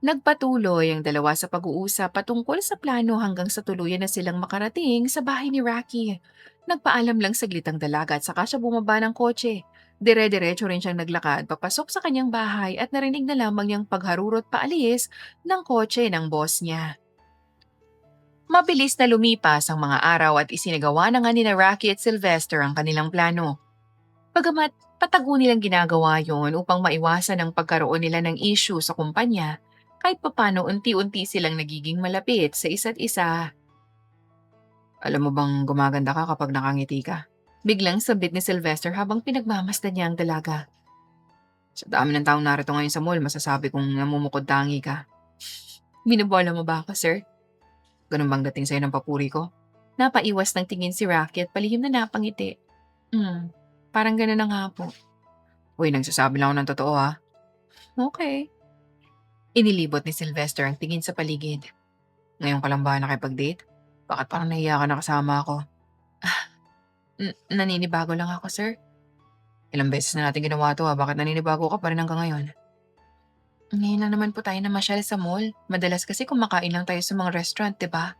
Nagpatuloy ang dalawa sa pag-uusap patungkol sa plano hanggang sa tuluyan na silang makarating sa bahay ni Rocky. Nagpaalam lang saglit ang dalaga at saka siya bumaba ng kotse. Dire-diretso rin siyang naglakad papasok sa kanyang bahay at narinig na lamang niyang pagharurot paalis ng kotse ng boss niya. Mabilis na lumipas ang mga araw at isinagawa na nga ni Rocky at Sylvester ang kanilang plano. Bagamat patago nilang ginagawa yon upang maiwasan ang pagkaroon nila ng issue sa kumpanya, kahit papano unti-unti silang nagiging malapit sa isa't isa. Alam mo bang gumaganda ka kapag nakangiti ka? Biglang sabit ni Sylvester habang pinagmamasdan niya ang dalaga. Sa dami ng taong narito ngayon sa mall, masasabi kong namumukod tangi ka. Binubola mo ba ako, sir? Ganun bang dating sa'yo ng papuri ko? Napaiwas ng tingin si Rocky at palihim na napangiti. Parang gano'n na nga po. Uy, nagsasabi lang ako ng totoo ha. Okay. Inilibot ni Sylvester ang tingin sa paligid. Ngayon ka lang ba nakipag-date? Bakit parang nahiya ka na kasama ako? Naninibago lang ako, sir. Ilang beses na natin ginawa to ha, bakit naninibago ka pa rin hanggang ngayon? Ngayon lang naman po tayo namasyal sa mall. Madalas kasi kumakain lang tayo sa mga restaurant, diba?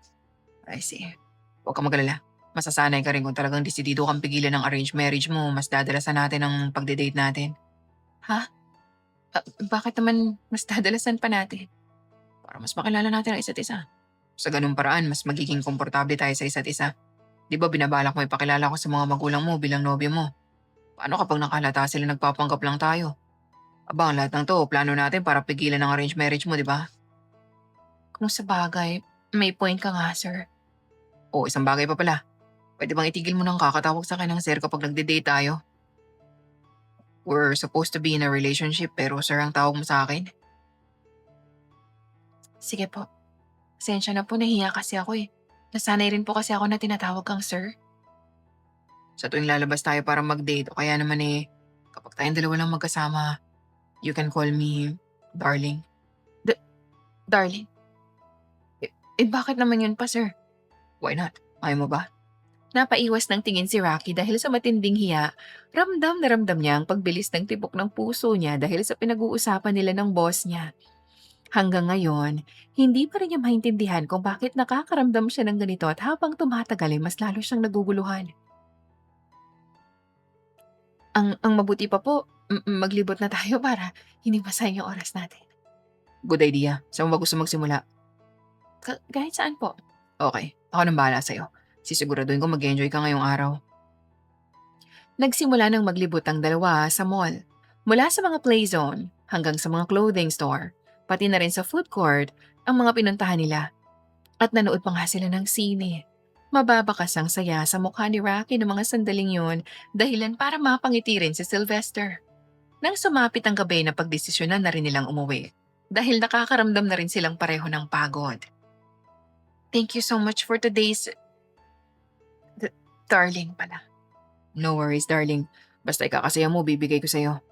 I see. Huwag ka mag-alala. Masasanay ka rin kung talagang desidido kang pigilan ng arranged marriage mo, mas dadalasan natin ang pagde-date natin. Ha? Bakit naman mas dadalasan pa natin? Para mas makilala natin ang isa't isa. Sa ganung paraan, mas magiging komportable tayo sa isa't isa. Di ba binabalak mo ipakilala ko sa mga magulang mo bilang nobyo mo? Paano kapag nakalata sila nagpapanggap lang tayo? Aba, ang lahat ng to, plano natin para pigilan ang arranged marriage mo, di ba? Kung sa bagay, may point ka nga, sir. O, isang bagay pa pala. Pwede bang itigil mo nang kakatawag sa akin ng sir kapag nagde-date tayo? We're supposed to be in a relationship pero sir ang tawag mo sa akin. Sige po. Pasensya na po, nahiya kasi ako eh. Nasanay rin po kasi ako na tinatawag kang sir. Sa tuwing lalabas tayo para mag-date o kaya naman kapag tayong dalawa lang magkasama, You can call me darling. Da- darling? Bakit naman yun pa, sir? Why not? Ayaw mo ba? Napaiwas ng tingin si Rocky dahil sa matinding hiya. Ramdam na ramdam niya ang pagbilis ng tibok ng puso niya dahil sa pinag-uusapan nila ng boss niya. Hanggang ngayon, hindi pa rin niya maintindihan kung bakit nakakaramdam siya ng ganito at habang tumatagal ay mas lalo siyang naguguluhan. Ang mabuti pa po, maglibot na tayo para hindi masayang yung oras natin. Good idea. Saan mo ba gusto magsimula? Kahit saan po. Okay, ako nang bahala sa'yo. Sisiguraduhin ko mag-enjoy ka ngayong araw. Nagsimula ng maglibot ang dalawa sa mall. Mula sa mga play zone hanggang sa mga clothing store, pati na rin sa food court ang mga pinuntahan nila. At nanood pa nga sila ng sine. Mababakas ang saya sa mukha ni Rocky ng mga sandaling yun, dahilan para mapangiti rin si Sylvester. Nang sumapit ang gabi na pagdesisyonan na rin nilang umuwi, dahil nakakaramdam na rin silang pareho ng pagod. Thank you so much for today's... darling pala. No worries, darling. Basta ikakasaya mo, bibigay ko sa'yo.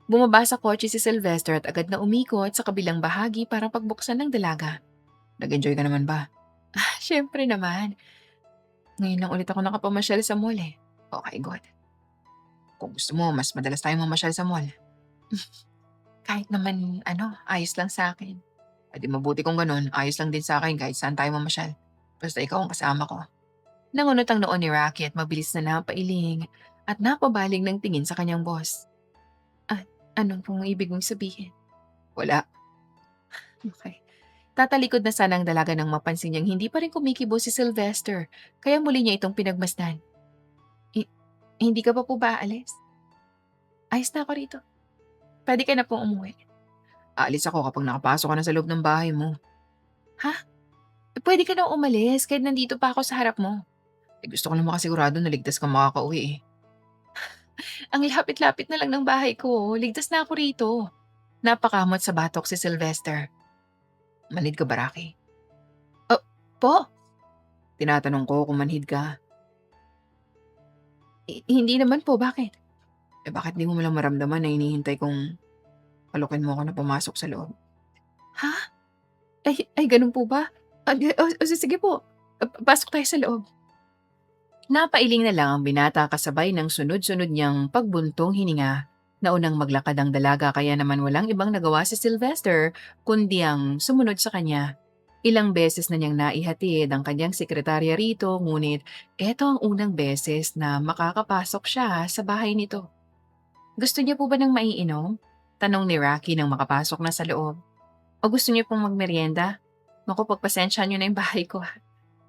Bumaba sa kotse si Sylvester at agad na umikot sa kabilang bahagi para pagbuksan ng dalaga. Nag-enjoy ka naman ba? Siyempre naman. Ngayon lang ulit ako nakapamasyal sa mall eh. Okay, good. Kung gusto mo, mas madalas tayong mamasyal sa mall. Kahit naman ayos lang sa akin. E di mabuti kung ganun, ayos lang din sa akin kahit saan tayo mamasyal. Basta ikaw ang kasama ko. Nangunot ang noon ni Rocky at mabilis na napailing at napabaling ng tingin sa kanyang boss. At anong pong ibig mong sabihin? Wala. Okay. Tatalikod na sana ang dalaga nang mapansin niyang hindi pa rin kumikibo si Sylvester, kaya muli niya itong pinagmasdan. Hindi ka pa po ba aalis? Ayos na ako rito. Pwede ka na pong umuwi. Aalis ako kapag nakapasok ka na sa loob ng bahay mo. Ha? Pwede ka na umalis kahit nandito pa ako sa harap mo. Eh gusto ko lang makasigurado na ligtas kang makakauwi eh. Ang lapit-lapit na lang ng bahay ko. Ligtas na ako rito. Napakamot sa batok si Sylvester. Manhid ka ba, Rocky? Po? Tinatanong ko kung manhid ka. Hindi naman po. Bakit? Eh bakit di mo lang maramdaman na hinihintay kong palukin mo ako na pumasok sa loob? Ha? Ay ganun po ba? Sige po. Pasok tayo sa loob. Napailing na lang ang binata kasabay ng sunod-sunod niyang pagbuntong hininga. Naunang maglakad ang dalaga kaya naman walang ibang nagawa si Sylvester kundi ang sumunod sa kanya. Ilang beses na niyang naihatid ang kanyang sekretarya rito ngunit eto ang unang beses na makakapasok siya sa bahay nito. Gusto niya po ba ng maiinom? Tanong ni Rocky nang makapasok na sa loob. O gusto niyo pong magmerienda? Naku, pagpasensya niyo na yung bahay ko.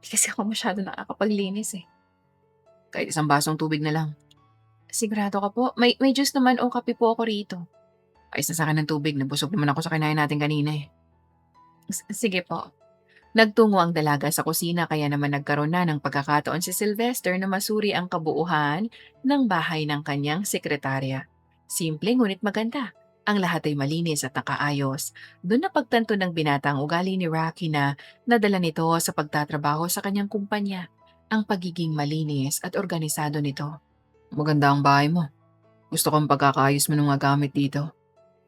Di kasi ako masyado nakakapaglinis eh. Kahit isang basong tubig na lang. Sigurado ka po? May juice naman o kape po ako rito. Ayos na sa akin ng tubig, nabusog naman ako sa kinain natin kanina eh. Sige po. Nagtungo ang dalaga sa kusina kaya naman nagkaroon na ng pagkakataon si Sylvester na masuri ang kabuuhan ng bahay ng kanyang sekretarya. Simple ngunit maganda. Ang lahat ay malinis at nakaayos. Doon na pagtanto ng binata ang ugali ni Rocky na nadala nito sa pagtatrabaho sa kanyang kumpanya. Ang pagiging malinis at organisado nito. Maganda ang bahay mo. Gusto kong pagkakaayos mo ng mga gamit dito.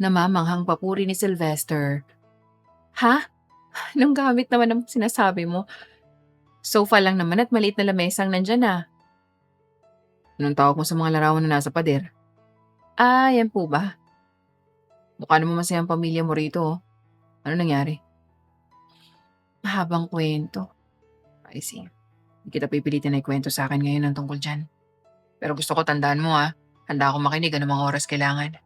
Namamanghang papuri ni Sylvester. Ha? Anong gamit naman ang sinasabi mo? Sofa lang naman at maliit na lamesang nandyan ah. Anong tawag mo sa mga larawan na nasa pader? Ah, yan po ba? Mukha naman masayang pamilya mo rito oh. Ano nangyari? Mahabang kwento. I see. Hindi kita pipilitin na ikwento sa akin ngayon ng tungkol dyan. Pero gusto ko tandaan mo ah. Handa akong makinig anumang oras kailangan.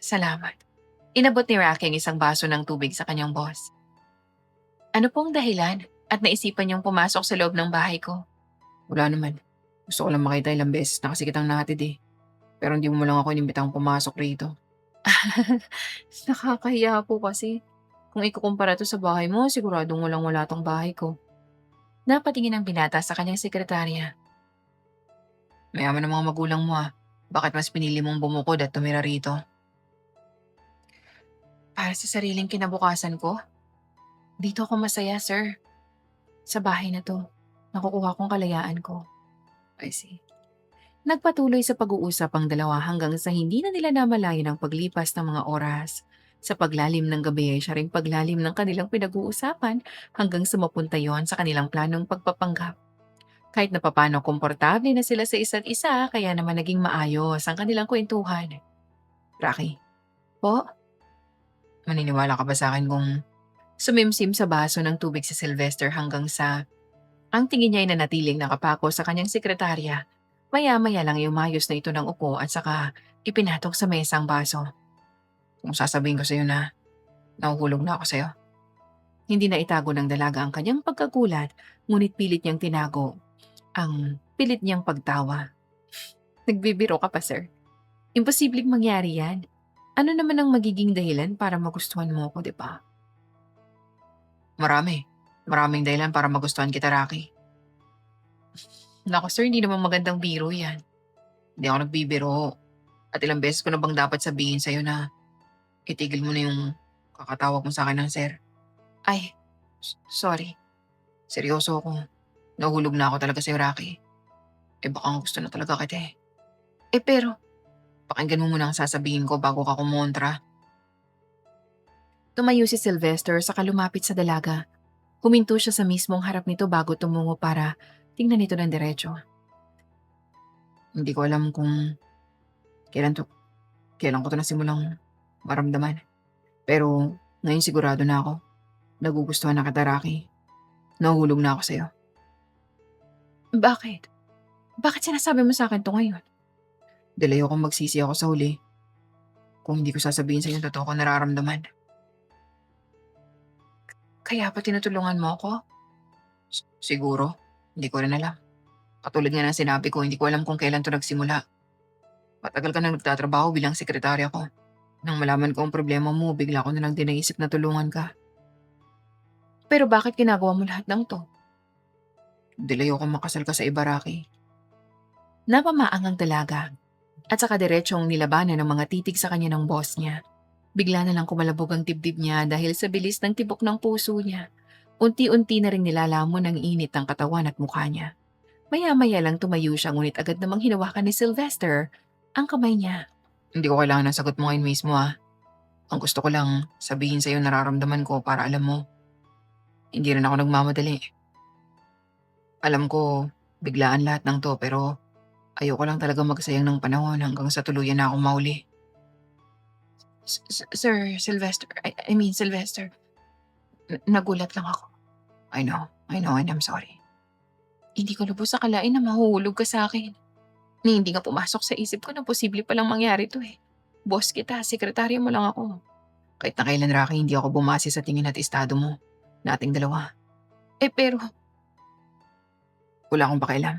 Salamat. Inabot ni Rocky ang isang baso ng tubig sa kanyang boss. Ano pong dahilan at naisipan niyong pumasok sa loob ng bahay ko? Wala naman. Gusto ko lang makita ilang beses na kasi kitang nahatid eh. Pero hindi mo lang ako inimbitang pumasok rito. Nakakahiya po kasi. Kung ikukumpara to sa bahay mo, siguradong walang-wala tong bahay ko. Napatingin ang binata sa kanyang sekretarya. Mayaman ang mga magulang mo ah. Bakit mas pinili mong bumukod at tumira rito? Para sa sariling kinabukasan ko? Dito ako masaya, sir. Sa bahay na to. Nakukuha kong kalayaan ko. I see. Nagpatuloy sa pag-uusap ang dalawa hanggang sa hindi na nila namalayan ang paglipas ng mga oras. Sa paglalim ng gabi ay siya ring paglalim ng kanilang pinag-uusapan hanggang sa mapunta yon sa kanilang planong pagpapanggap. Kahit na papano komportable na sila sa isa't isa, kaya naman naging maayos ang kanilang kwentuhan. Rocky, po, maniniwala ka ba sa akin kung sumimsim sa baso ng tubig si Sylvester hanggang sa ang tingin niya ay nanatiling nakapako sa kanyang sekretarya. Maya-maya lang umayos na ito ng upo at saka ipinatok sa mesa ang baso. Kung sasabihin ko sa'yo na nahuhulog na ako sa'yo. Hindi na itago ng dalaga ang kanyang pagkagulat, ngunit pilit niyang tinago ang pilit niyang pagtawa. Nagbibiro ka pa, sir. Imposibleng mangyari yan. Ano naman ang magiging dahilan para magustuhan mo ako, di ba? Marami. Maraming dahilan para magustuhan kita, Rocky. Nako sir, hindi naman magandang biro yan. Hindi ako nagbibiro. At ilang beses ko na bang dapat sabihin sa'yo na itigil mo na yung kakatawag mo sa akin ng sir. Ay, sorry. Seryoso ako. Nahulog na ako talaga sa'yo, Rocky. Eh baka gusto na talaga kita eh. Pero, pakinggan mo muna ang sasabihin ko bago ka kumontra. Tumayo si Sylvester saka lumapit sa dalaga. Huminto siya sa mismong harap nito bago tumungo para tingnan ito ng diretso. Hindi ko alam kung kailan to, kailan ko to nasimulang maramdaman. Pero ngayon sigurado na ako. Nagugustuhan na kita, Rocky. Nahulog na ako sa'yo. Bakit? Bakit sinasabi mo sa akin to ngayon? Dahil ayokong magsisi ako sa huli kung hindi ko sasabihin sa'yo yung totoo ko nararamdaman. Kaya pa tinutulungan mo ako? Siguro. Hindi ko rin alam. Katulad nga ng sinabi ko, hindi ko alam kung kailan to nagsimula. Matagal ka na nagtatrabaho bilang sekretarya ko. Nang malaman ko ang problema mo, bigla ko na lang din naisip na tulungan ka. Pero bakit ginagawa mo lahat ng to? Dahil ayokong makasal ka sa iba, Rocky. Napamaang ang dalaga at saka diretsong nilabanan ng mga titig sa kanya ng boss niya. Bigla na lang kumalabog ang dibdib niya dahil sa bilis ng tibok ng puso niya. Unti-unti na rin nilalamon ng init ng katawan at mukha niya. Maya-maya lang tumayo siya ngunit agad namang hinawakan ni Sylvester ang kamay niya. Hindi ko kailangan ng sagot mo ngayon mismo Ang gusto ko lang sabihin sa'yo nararamdaman ko para alam mo. Hindi rin ako nagmamadali. Alam ko biglaan lahat ng to pero ayoko lang talaga magsayang ng panahon hanggang sa tuluyan na akong mauli. Sir Sylvester, I mean Sylvester, nagulat lang ako. I know and I'm sorry. Hindi ko lubos akalain na mahuhulog ka sa akin. Ni hindi nga pumasok sa isip ko na posible palang mangyari to eh. Boss kita, sekretarya mo lang ako. Kahit na kailan, Rocky, hindi ako bumase sa tingin at estado mo. Nating dalawa. Pero, wala akong pakialam.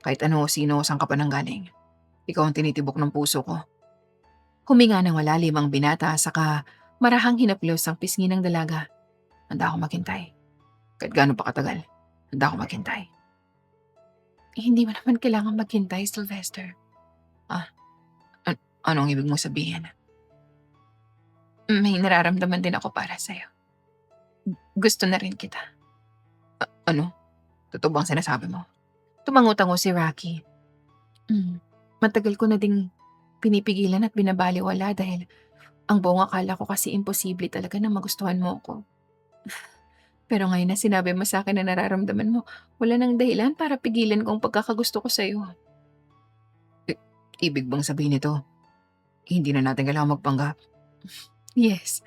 Kahit ano, sino, saan ka pa nanggaling. Ikaw ang tinitibok ng puso ko. Huminga ng malalim ang binata saka marahang hinaplos ang pisngi ng dalaga. Handa ako maghintay. Kahit gaano pa katagal, handa ako maghintay. Hindi mo naman kailangan maghintay, Sylvester. Anong ibig mo sabihin? May nararamdaman din ako para sa'yo. Gusto na rin kita. Ano? Totoo bang sinasabi mo? Tumango-tango si Rocky. Matagal ko na ding pinipigilan at binabaliwala dahil ang buong akala ko kasi imposible talaga na magustuhan mo ako. Pero ngayon na sinabi mo sa akin na nararamdaman mo, wala nang dahilan para pigilan ko ang pagkakagusto ko sa'yo. Ibig bang sabihin nito, hindi na natin kailangan magpanggap? Yes.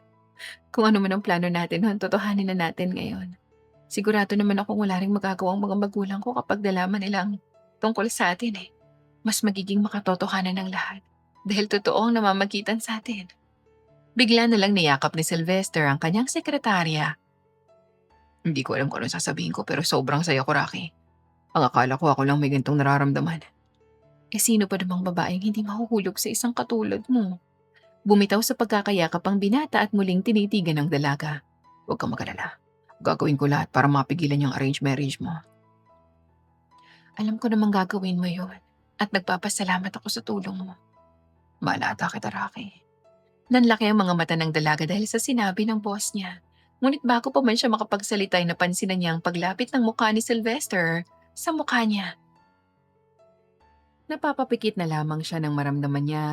Kung ano man ang plano natin, totohanin na natin ngayon. Sigurado naman ako wala ring magagawa ang mga magulang ko kapag nalaman nilang tungkol sa atin eh. Mas magiging makatotohanan ng lahat dahil totoo ang namamagitan sa atin. Bigla na lang niyakap ni Sylvester ang kanyang sekretarya. Hindi ko alam kung ano sasabihin ko pero sobrang saya ko, Rocky. Ang akala ko ako lang may gantong nararamdaman. Sino pa namang babaeng hindi mahuhulog sa isang katulad mo? Bumitaw sa pagkakayakap ang binata at muling tinitigan ng dalaga. Huwag kang mag-alala. Gagawin ko lahat para mapigilan yung arranged marriage mo. Alam ko namang gagawin mo yun at nagpapasalamat ako sa tulong mo. Malata kita, Rocky. Nanlaki ang mga mata ng dalaga dahil sa sinabi ng boss niya. Ngunit bago pa man siya makapagsalita ay napansin niya ang paglapit ng mukha ni Sylvester sa mukha niya. Napapapikit na lamang siya nang maramdaman niya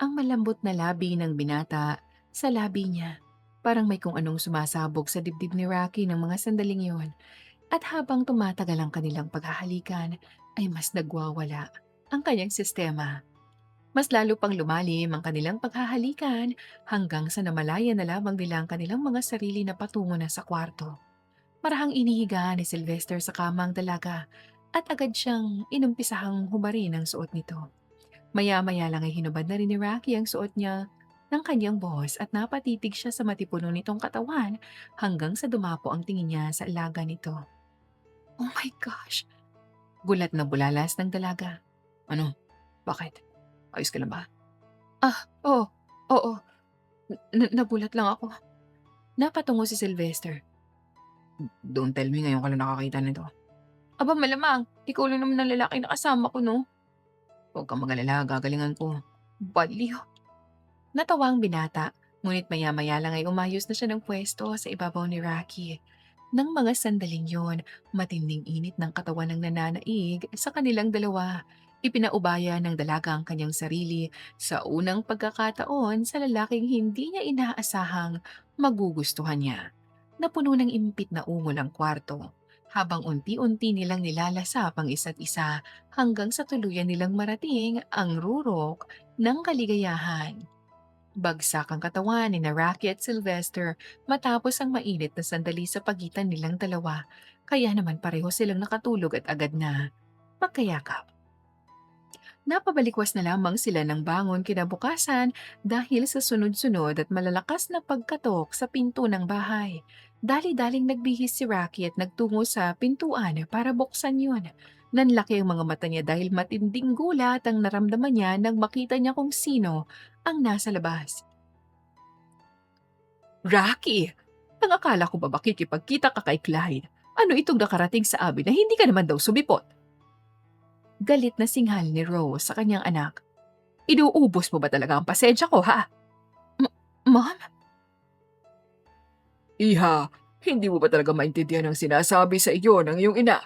ang malambot na labi ng binata sa labi niya. Parang may kung anong sumasabog sa dibdib ni Rocky ng mga sandaling yon. At habang tumatagal ang kanilang paghahalikan, ay mas nagwawala ang kanyang sistema. Mas lalo pang lumalim ang kanilang paghahalikan hanggang sa namalaya na lamang nila ang kanilang mga sarili na patungo na sa kwarto. Marahang inihiga ni Sylvester sa kamang dalaga at agad siyang inumpisahang humarin ang suot nito. Maya-maya lang ay hinubad na rin ni Rocky ang suot niya ng kanyang boss at napatitig siya sa matipuno nitong katawan hanggang sa dumapo ang tingin niya sa alaga nito. Oh my gosh! Gulat na bulalas ng dalaga. Ano? Bakit? Ayos ka lang ba? Oo, oo, nagulat lang ako. Napatungo si Sylvester. Don't tell me ngayon ka lang nakakita nito. Aba malamang, ikaw lang naman ang lalaki na kasama ko no? Huwag kang mag-alala, gagalingan ko. Baliw. Natawa ang binata, ngunit maya-maya lang ay umayos na siya ng pwesto sa ibabaw ni Rocky. Nang mga sandaling yon, matinding init ng katawan ng nananaig sa kanilang dalawa. Ipinaubaya ng dalaga ang kanyang sarili sa unang pagkakataon sa lalaking hindi niya inaasahang magugustuhan niya. Napuno ng impit na ungol ang kwarto, habang unti-unti nilang nilalasap ang isa't isa hanggang sa tuluyan nilang marating ang rurok ng kaligayahan. Bagsak ang katawan ni Rocky at Sylvester matapos ang mainit na sandali sa pagitan nilang dalawa, kaya naman pareho silang nakatulog at agad na magkayakap. Napabalikwas na lamang sila ng bangon kinabukasan dahil sa sunod-sunod at malalakas na pagkatok sa pinto ng bahay. Dali-daling nagbihis si Rocky at nagtungo sa pintuan para buksan yun. Nanlaki ang mga mata niya dahil matinding gulat ang naramdaman niya nang makita niya kung sino ang nasa labas. Rocky! Ang akala ko ba makikipagkita ka kay Clyde? Ano itong nakarating sa amin na hindi ka naman daw sumipot? Galit na singhal ni Rose sa kanyang anak. Inuubos mo ba talaga ang pasensya ko, ha? Mom? Iha, hindi mo ba talaga maintindihan ang sinasabi sa iyo ng iyong ina?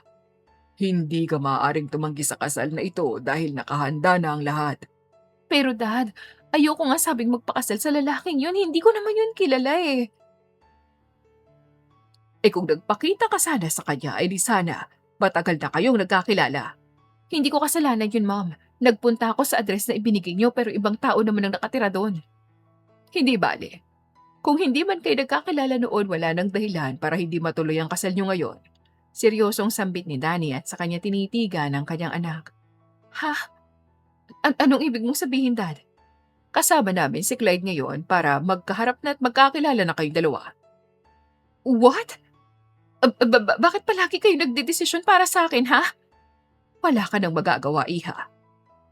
Hindi ka maaaring tumanggi sa kasal na ito dahil nakahanda na ang lahat. Pero dad, ayoko nga sabing magpakasal sa lalaking yun. Hindi ko naman yun kilala eh. Eh kung nagpakita ka sana sa kanya, ay di sana matagal na kayong nagkakilala. Hindi ko kasalanan yun, Mom. Nagpunta ako sa address na ibinigay niyo pero ibang tao naman ang nakatira doon. Hindi bale. Kung hindi man kayo nagkakilala noon, wala nang dahilan para hindi matuloy ang kasal nyo ngayon. Seryosong sambit ni Danny at sa kanya tinitigan ng kanyang anak. Ha? Anong ibig mong sabihin, Dad? Kasama namin si Clyde ngayon para magkaharap na at magkakilala na kayong dalawa. What? Bakit palagi kayo nagdedesisyon para sa akin, ha? Wala ka nang magagawa, iha.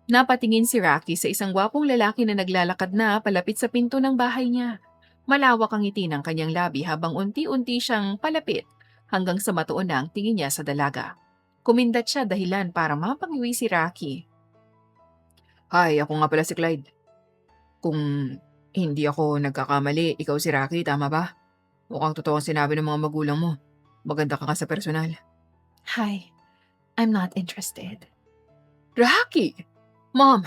Napatingin si Rocky sa isang gwapong lalaki na naglalakad na palapit sa pinto ng bahay niya. Malawak ang ngiti ng kanyang labi habang unti-unti siyang palapit hanggang sa matuon na ang tingin niya sa dalaga. Kumindat siya dahilan para mapangiwi si Rocky. Hi, ako nga pala si Clyde. Kung hindi ako nagkakamali, ikaw si Rocky, tama ba? Mukhang totoo ang sinabi ng mga magulang mo. Maganda ka sa personal. Hi, I'm not interested. Rocky! Mom,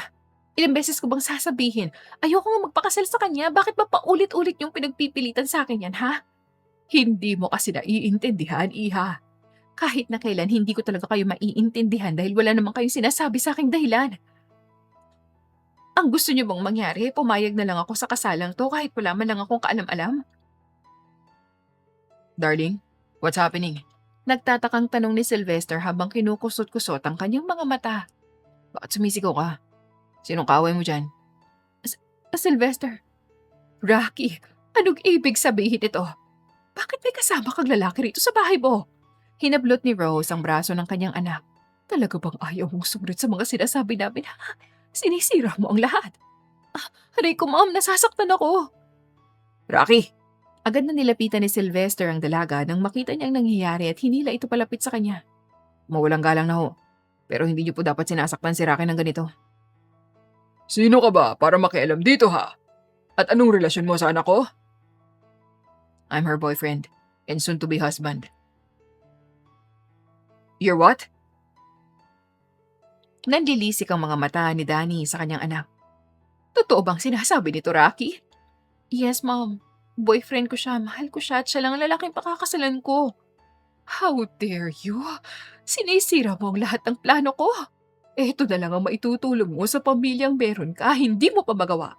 ilang beses ko bang sasabihin, ayoko nga magpakasal sa kanya, bakit ba paulit-ulit yung pinagpipilitan sa akin yan, ha? Hindi mo kasi naiintindihan, iha. Kahit na kailan hindi ko talaga kayo maiintindihan dahil wala naman kayong sinasabi sa aking dahilan. Ang gusto niyo bang mangyari, pumayag na lang ako sa kasalang to kahit wala man lang akong kaalam-alam? Darling, what's happening? Nagtatakang tanong ni Sylvester habang kinukusot-kusot ang kanyang mga mata. Bakit sumisigaw ka? Sinong kaaway mo dyan? Sylvester, Rocky, anong ibig sabihin ito? Bakit may kasama kang lalaki rito sa bahay mo? Hinablot ni Rose ang braso ng kanyang anak. Talaga bang ayaw mong sumunod sa mga sinasabi namin? Sinisira mo ang lahat. Aray ko, Mom, nasasaktan ako. Rocky! Agad na nilapitan ni Sylvester ang dalaga nang makita niyang nangyayari at hinila ito palapit sa kanya. Mawalang galang na ho. Pero hindi niyo po dapat sinasaktan si Rocky ng ganito. Sino ka ba para makialam dito, ha? At anong relasyon mo sa anak ko? I'm her boyfriend and soon-to-be husband. You're what? Nanlilisik ang mga mata ni Danny sa kanyang anak. Totoo bang sinasabi nito, Rocky? Yes, Mom. Boyfriend ko siya, mahal ko siya at siya lang ang lalaking pakakasalan ko. How dare you? Sinisira mo ang lahat ng plano ko. Eto na lang ang maitutulong mo sa pamilyang meron ka, hindi mo pa magawa.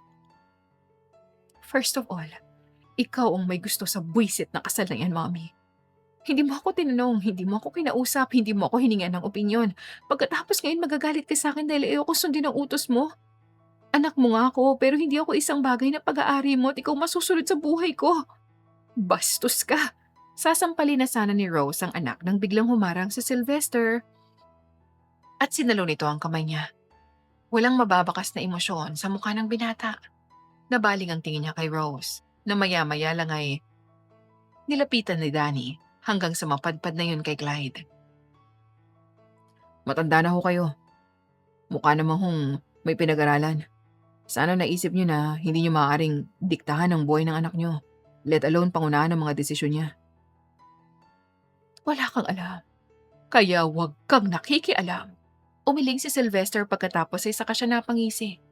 First of all, ikaw ang may gusto sa buwisit na kasal na yan, Mommy. Hindi mo ako tinanong, hindi mo ako kinausap, hindi mo ako hiningan ng opinyon. Pagkatapos ngayon magagalit ka sa akin dahil ayoko sundin ang utos mo. Anak mo nga ako, pero hindi ako isang bagay na pag-aari mo at ikaw masusunod sa buhay ko. Bastos ka. Sasampalin na sana ni Rose ang anak nang biglang humarang si Sylvester at sinalo nito ang kamay niya. Walang mababakas na emosyon sa mukha ng binata. Nabaling ang tingin niya kay Rose na maya-maya lang ay nilapitan ni Danny hanggang sa mapadpad na yun kay Clyde. Matanda na ho kayo. Mukha namang hong may pinag-aralan. Sana naisip niyo na hindi niyo maaaring diktahan ang buhay ng anak niyo, let alone pangunahan ang mga desisyon niya. Wala kang alam. Kaya wag kang nakikialam. Umiling si Sylvester pagkatapos ay saka siya napangisi.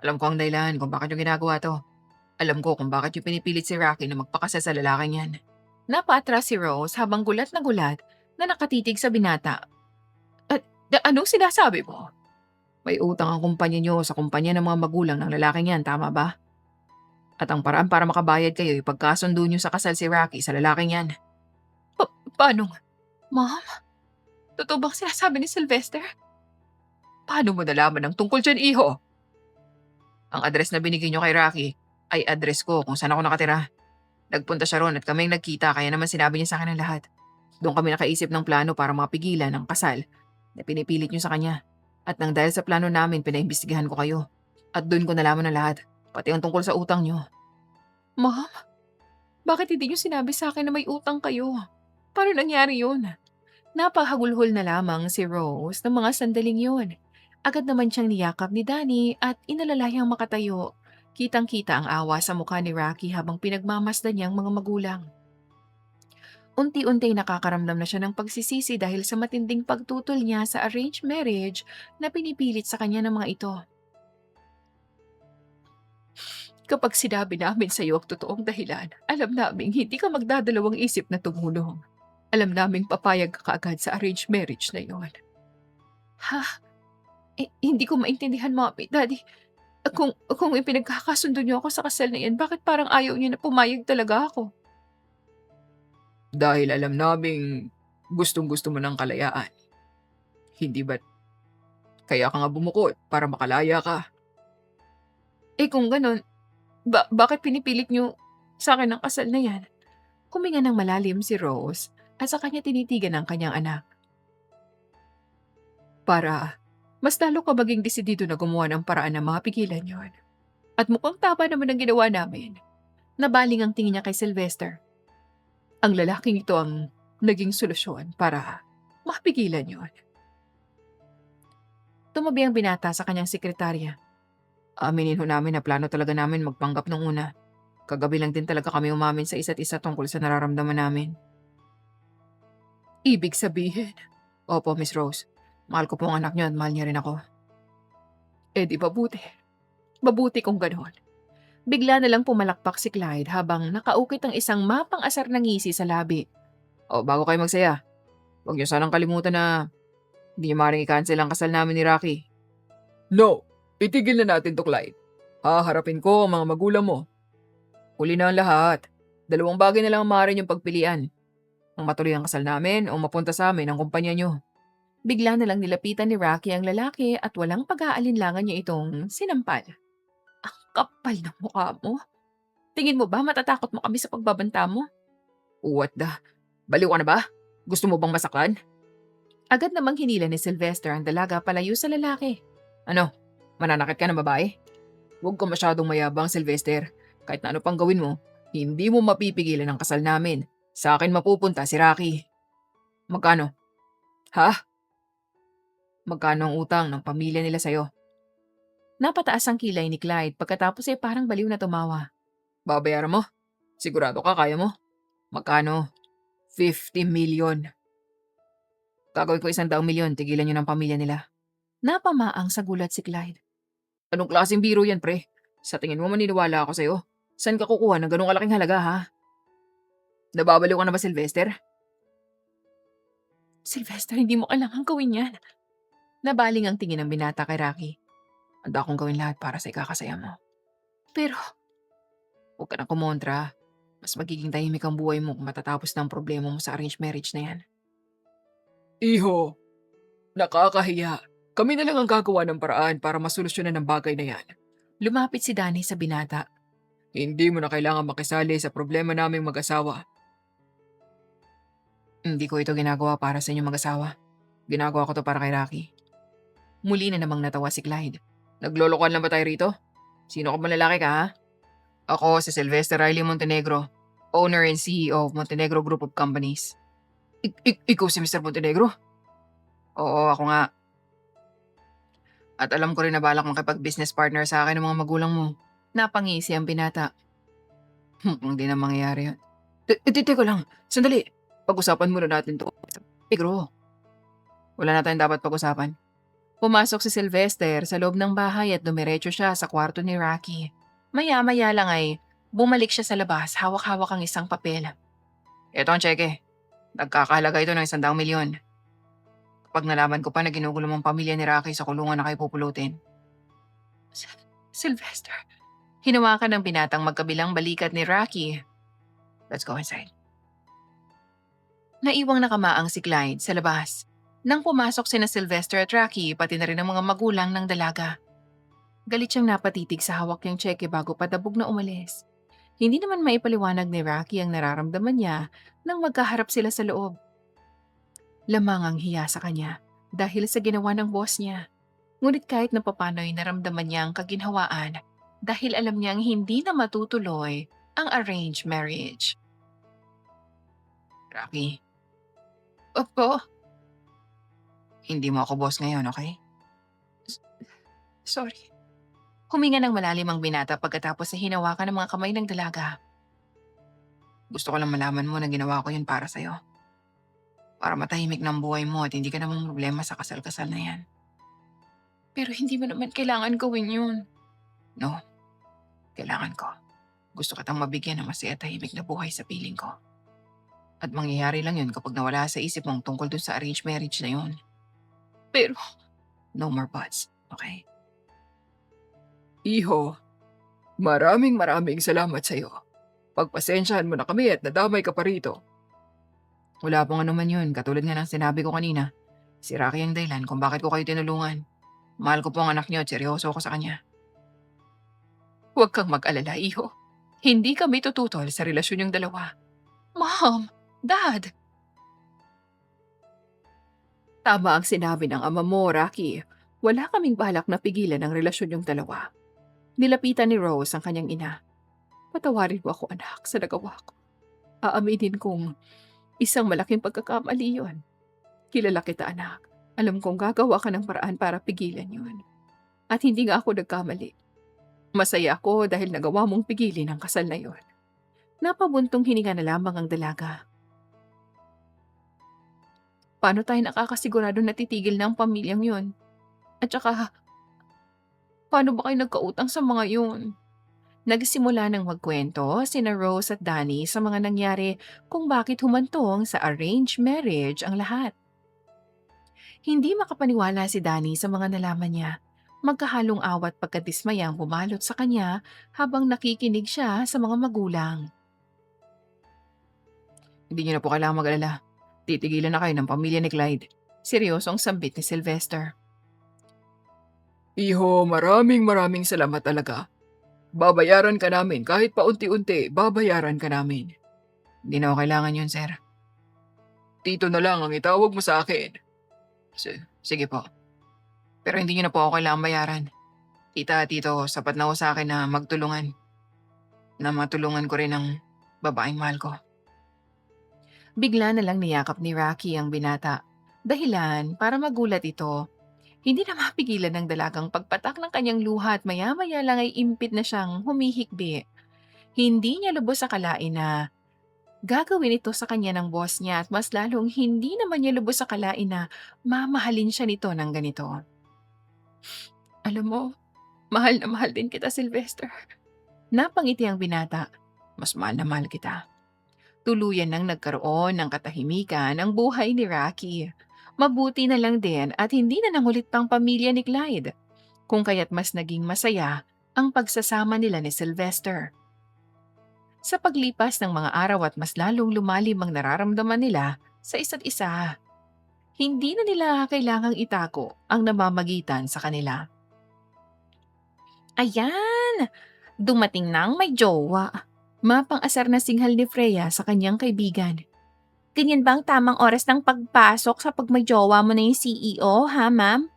Alam ko ang dahilan kung bakit yung ginagawa to. Alam ko kung bakit yung pinipilit si Rocky na magpakasal sa lalaking yan. Napaatras si Rose habang gulat na nakatitig sa binata. At anong sinasabi mo? May utang ang kumpanya niyo sa kumpanya ng mga magulang ng lalaking yan, tama ba? At ang paraan para makabayad kayo ay pagkasundo niyo sa kasal si Rocky sa lalaking yan. Paano? Mom? Totoo bang sinasabi ni Sylvester? Paano mo nalaman ang tungkol dyan, iho? Ang address na binigay niyo kay Rocky ay address ko kung saan ako nakatira. Nagpunta siya ron at kaming nagkita kaya naman sinabi niya sa akin ang lahat. Doon kami nakaisip ng plano para mapigilan ang kasal na pinipilit niyo sa kanya. At nang dahil sa plano namin, pinaimbestigahan ko kayo. At doon ko nalaman ang lahat, pati ang tungkol sa utang niyo. Mom? Bakit hindi niyo sinabi sa akin na may utang kayo? Paano nangyari yun? Napahagulhol na lamang si Rose ng mga sandaling yun. Agad naman siyang niyakap ni Danny at inalalayang makatayo. Kitang-kita ang awa sa mukha ni Rocky habang pinagmamasdan niyang mga magulang. Unti-unti nakakaramdam na siya ng pagsisisi dahil sa matinding pagtutol niya sa arranged marriage na pinipilit sa kanya ng mga ito. Kapag sinabi namin sa iyo ang totoong dahilan, alam naming hindi ka magdadalawang isip na tumulong. Alam naming papayag ka kaagad sa arranged marriage na yon. Ha? Hindi ko maintindihan, Mommy, Daddy. Kung ipinagkakasundo niyo ako sa kasal na yan, bakit parang ayaw niyo na pumayag talaga ako? Dahil alam naming gustong-gusto mo ng kalayaan. Hindi ba't kaya ka nga bumukod para makalaya ka? Kung ganun, bakit pinipilit niyo sa akin ang kasal na yan? Huminga ng malalim si Rose at sa kanya tinitigan ang kanyang anak. Para mas lalo ka maging desidido na gumawa ng paraan na mapigilan yon. At mukhang tama naman ang ginawa namin. Nabaling ang tingin niya kay Sylvester. Ang lalaking ito ang naging solusyon para mapigilan yon. Tumabi ang binata sa kanyang sekretarya. Aminin ho namin na plano talaga namin magpanggap nung una. Kagabi lang din talaga kami umamin sa isa't isa tungkol sa nararamdaman namin. Ibig sabihin, Opo, Miss Rose. Mahal ko po ang anak niyo at mahal niya rin ako. di mabuti. Mabuti kung gano'n. Bigla na lang pumalakpak si Clyde habang nakaukit ang isang mapang-asar na ngisi sa labi. O, bago kayo magsaya, huwag niyo sanang kalimutan na hindi niyo maaaring i-cancel ang kasal namin ni Rocky. No, itigil na natin to, Clyde. Haharapin ko ang mga magulang mo. Huli na ang lahat. Dalawang bagay na lang ang maaari niyong pagpilian. Ang matuloy ang kasal namin o mapunta sa amin ang kumpanya niyo. Bigla na lang nilapitan ni Rocky ang lalaki at walang pag-aalinlangan niya itong sinampal. Ang kapal ng mukha mo. Tingin mo ba matatakot mo kami sa pagbabanta mo? What the? Baliw ka na ba? Gusto mo bang masaktan? Agad namang hinila ni Sylvester ang dalaga palayo sa lalaki. Ano? Mananakit ka ng babae? Huwag ka masyadong mayabang, Sylvester. Kahit na ano pang gawin mo, hindi mo mapipigilan ang kasal namin. Sa akin mapupunta si Rocky. Magkano? Ha? Magkano ang utang ng pamilya nila sa'yo? Napataas ang kilay ni Clyde pagkatapos ay parang baliw na tumawa. Babayaran mo? Sigurado ka kaya mo? Magkano? 50 million. Gagawin ko 100 milyon, tigilan nyo ng pamilya nila. Napamaang sa gulat si Clyde. Anong klaseng biro yan, pre? Sa tingin mo maniniwala ako sa'yo? Saan ka kukuha ng ganong kalaking halaga, ha? Nababaliw ka na ba, Sylvester? Sylvester, hindi mo kailangang gawin yan. Nabaling ang tingin ng binata kay Rocky. Handa akong gawin lahat para sa ikakasaya mo. Pero, Huwag ka na kumontra. Mas magiging tahimik ang buhay mo kung matatapos na ang problema mo sa arranged marriage na yan. Iho, nakakahiya. Kami na lang ang gagawa ng paraan para masolusyonan ang bagay na yan. lumapit si Danny sa binata. Hindi mo na kailangan makisali sa problema naming mag-asawa. Hindi ko ito ginagawa para sa inyong mag-asawa. Ginagawa ko to para kay Rocky. Muli na namang natawa si Clyde. Naglolokohan lang ba tayo rito? Sino ka ba lalaki ka, ha? Ako si Sylvester Riley Montenegro, owner and CEO of Montenegro Group of Companies. Ikaw si Mr. Montenegro? Oo, ako nga. At alam ko rin na balak makipag-business partner sa akin ng mga magulang mo. Napangisi ang binata. Hindi na mangyayari yan. Teka lang, sandali. Pag-usapan muna natin to. Montenegro. Wala na tayong dapat pag-usapan. Pumasok si Sylvester sa loob ng bahay at dumiretso siya sa kwarto ni Rocky. Maya-maya lang ay bumalik siya sa labas, hawak-hawak ang isang papel. Ito ang tseke. Nagkakahalaga ito ng 100,000,000. Kapag nalaman ko pa na ginugulo mong pamilya ni Rocky sa kulungan na kayo pupulutin. Sylvester. Hinawakan ng binatang magkabilang balikat ni Rocky. Let's go inside. Naiwang nakamaang si Clyde sa labas. Nang pumasok sina Sylvester at Rocky, pati na rin ang mga magulang ng dalaga. Galit siyang napatitig sa hawak niyang tseke bago padabog na umalis. Hindi naman maipaliwanag ni Rocky ang nararamdaman niya nang magkaharap sila sa loob. Lamang ang hiya sa kanya dahil sa ginawa ng boss niya. Ngunit kahit na papano'y naramdaman niya ang kaginhawaan dahil alam niyang hindi na matutuloy ang arranged marriage. Rocky, Opo, hindi mo ako boss ngayon, okay? sorry. Huminga ng malalim ang binata pagkatapos na hinawakan ng mga kamay ng dalaga. Gusto ko lang malaman mo na ginawa ko yun para sa'yo. Para matahimik ng buhay mo at hindi ka namang problema sa kasal-kasal na yan. Pero hindi mo naman kailangan gawin yun. No, kailangan ko. Gusto kitang mabigyan ng masaya at tahimik na buhay sa piling ko. At mangyayari lang yun kapag nawala sa isip mong tungkol dun sa arranged marriage na yun. Pero, No more buts, okay? Iho, maraming salamat sa'yo. Pagpasensyahan mo na kami at nadamay ka pa rito. Wala pong ano man yun, katulad nga ng sinabi ko kanina. Si Rocky ang dahilan kung bakit ko kayo tinulungan. Mahal ko po ang anak niyo at seryoso ako sa kanya. huwag kang mag-alala, iho. Hindi kami tututol sa relasyon yung dalawa. Mom, Dad. Tama ang sinabi ng ama mo, Rocky. Wala kaming balak na pigilan ang relasyon yung dalawa. Nilapitan ni Rose ang kanyang ina. Patawarin mo ako, anak, sa nagawa ko. Aaminin kong isang malaking pagkakamali yun. Kilala kita, anak. Alam kong gagawa ka ng paraan para pigilan yun. At hindi nga ako nagkamali. Masaya ako dahil nagawa mong pigilin ang kasal na yun. Napabuntong hininga na lamang ang dalaga. Paano tayo nakakasigurado na titigil na ang pamilyang yun? At saka, paano ba kayo nagkautang sa mga yun? Nagsimula ng magkwento sina Rose at Danny sa mga nangyari kung bakit humantong sa arranged marriage ang lahat. Hindi makapaniwala si Danny sa mga nalaman niya. Magkahalong awat pagkadismaya ang bumalot sa kanya habang nakikinig siya sa mga magulang. Hindi niyo na po kailangang mag-alala. Titigilan na kayo ng pamilya ni Clyde. Seryosong sambit ni Sylvester. Iho, maraming salamat talaga. Babayaran ka namin kahit paunti-unti, babayaran ka namin. Hindi na ako kailangan yun, sir. Tito na lang ang itawag mo sa akin. Sige po. Pero hindi niyo na po ako kailangan bayaran. Tita, tito, sapat na ho sa akin na magtulungan. Na matulungan ko rin ang babaeng mahal ko. Bigla na lang niyakap ni Rocky ang binata. Dahilan para magulat ito. Hindi na mapigilan ng dalagang pagpatak ng kanyang luha at maya-maya lang ay impit na siyang humihikbi. Hindi niya lubos akalain na gagawin ito sa kanya ng boss niya at mas lalong hindi naman niya lubos akalain na mamahalin siya nito ng ganito. Alam mo, mahal na mahal din kita, Sylvester. Napangiti ang binata. Mas mahal na mahal kita. Tuluyan nang nagkaroon ng katahimikan ang buhay ni Rocky. Mabuti na lang din at hindi na nangulit pang pamilya ni Clyde, kung kaya't mas naging masaya ang pagsasama nila ni Sylvester. Sa paglipas ng mga araw at mas lalong lumalim ang nararamdaman nila sa isa't isa, hindi na nila kailangang itako ang namamagitan sa kanila. Ayan! Dumating na ang may jowa. Mapang-asar na singhal ni Freya sa kanyang kaibigan. Ganyan ba ang tamang oras ng pagpasok sa pag may jowa mo na yung CEO, ha, ma'am?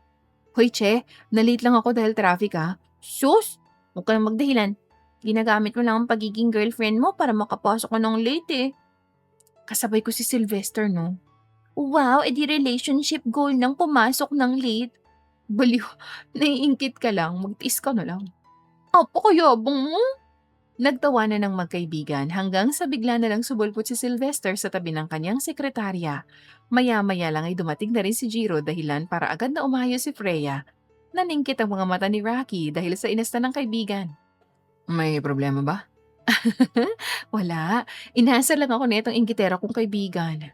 Hoy, Che, na-late lang ako dahil traffic, ha? Sus! Huwag ka na magdahilan. Ginagamit mo lang ang pagiging girlfriend mo para makapasok ka ng late, eh. Kasabay ko si Sylvester, no? Wow, edi relationship goal nang pumasok ng late. Baliw, naiingkit ka lang, magtiis ka na lang. Apakayabong mo. Nagtawanan ng magkaibigan hanggang sa bigla na lang subulpot si Sylvester sa tabi ng kanyang sekretarya. Maya-maya lang ay dumating na rin si Jiro dahilan para agad na umayos si Freya. Naningkit ang mga mata ni Rocky dahil sa inasta ng kaibigan. May problema ba? Wala, inasar lang ako netong inggitera kong kaibigan.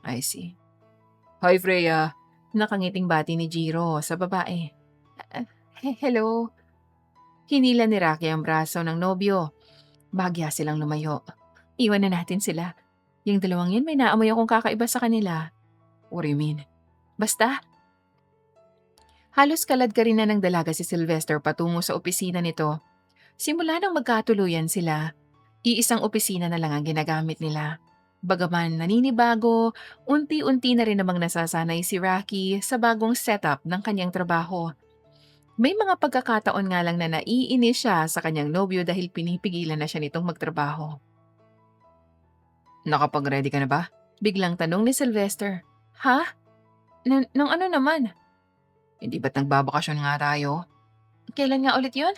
I see. Hi, Freya. Nakangiting bati ni Jiro sa babae. "Ah, hello." Hinila ni Rocky ang braso ng nobyo. Bahagya silang lumayo. Iwan na natin sila. Yung dalawang yan may naamoy akong kakaiba sa kanila. What do you mean? Basta, halos kalad ka rin na ng dalaga si Sylvester patungo sa opisina nito. Simula nang magkatuluyan sila, iisang opisina na lang ang ginagamit nila. Bagaman naninibago, unti-unti na rin namang nasasanay si Rocky sa bagong setup ng kanyang trabaho. May mga pagkakataon nga lang na naiinis siya sa kanyang nobyo dahil pinipigilan na siya nitong magtrabaho. Nakapag-ready ka na ba? Biglang tanong ni Sylvester. Ha? Nang ano naman? Hindi ba't nagbabakasyon nga tayo? Kailan nga ulit yun?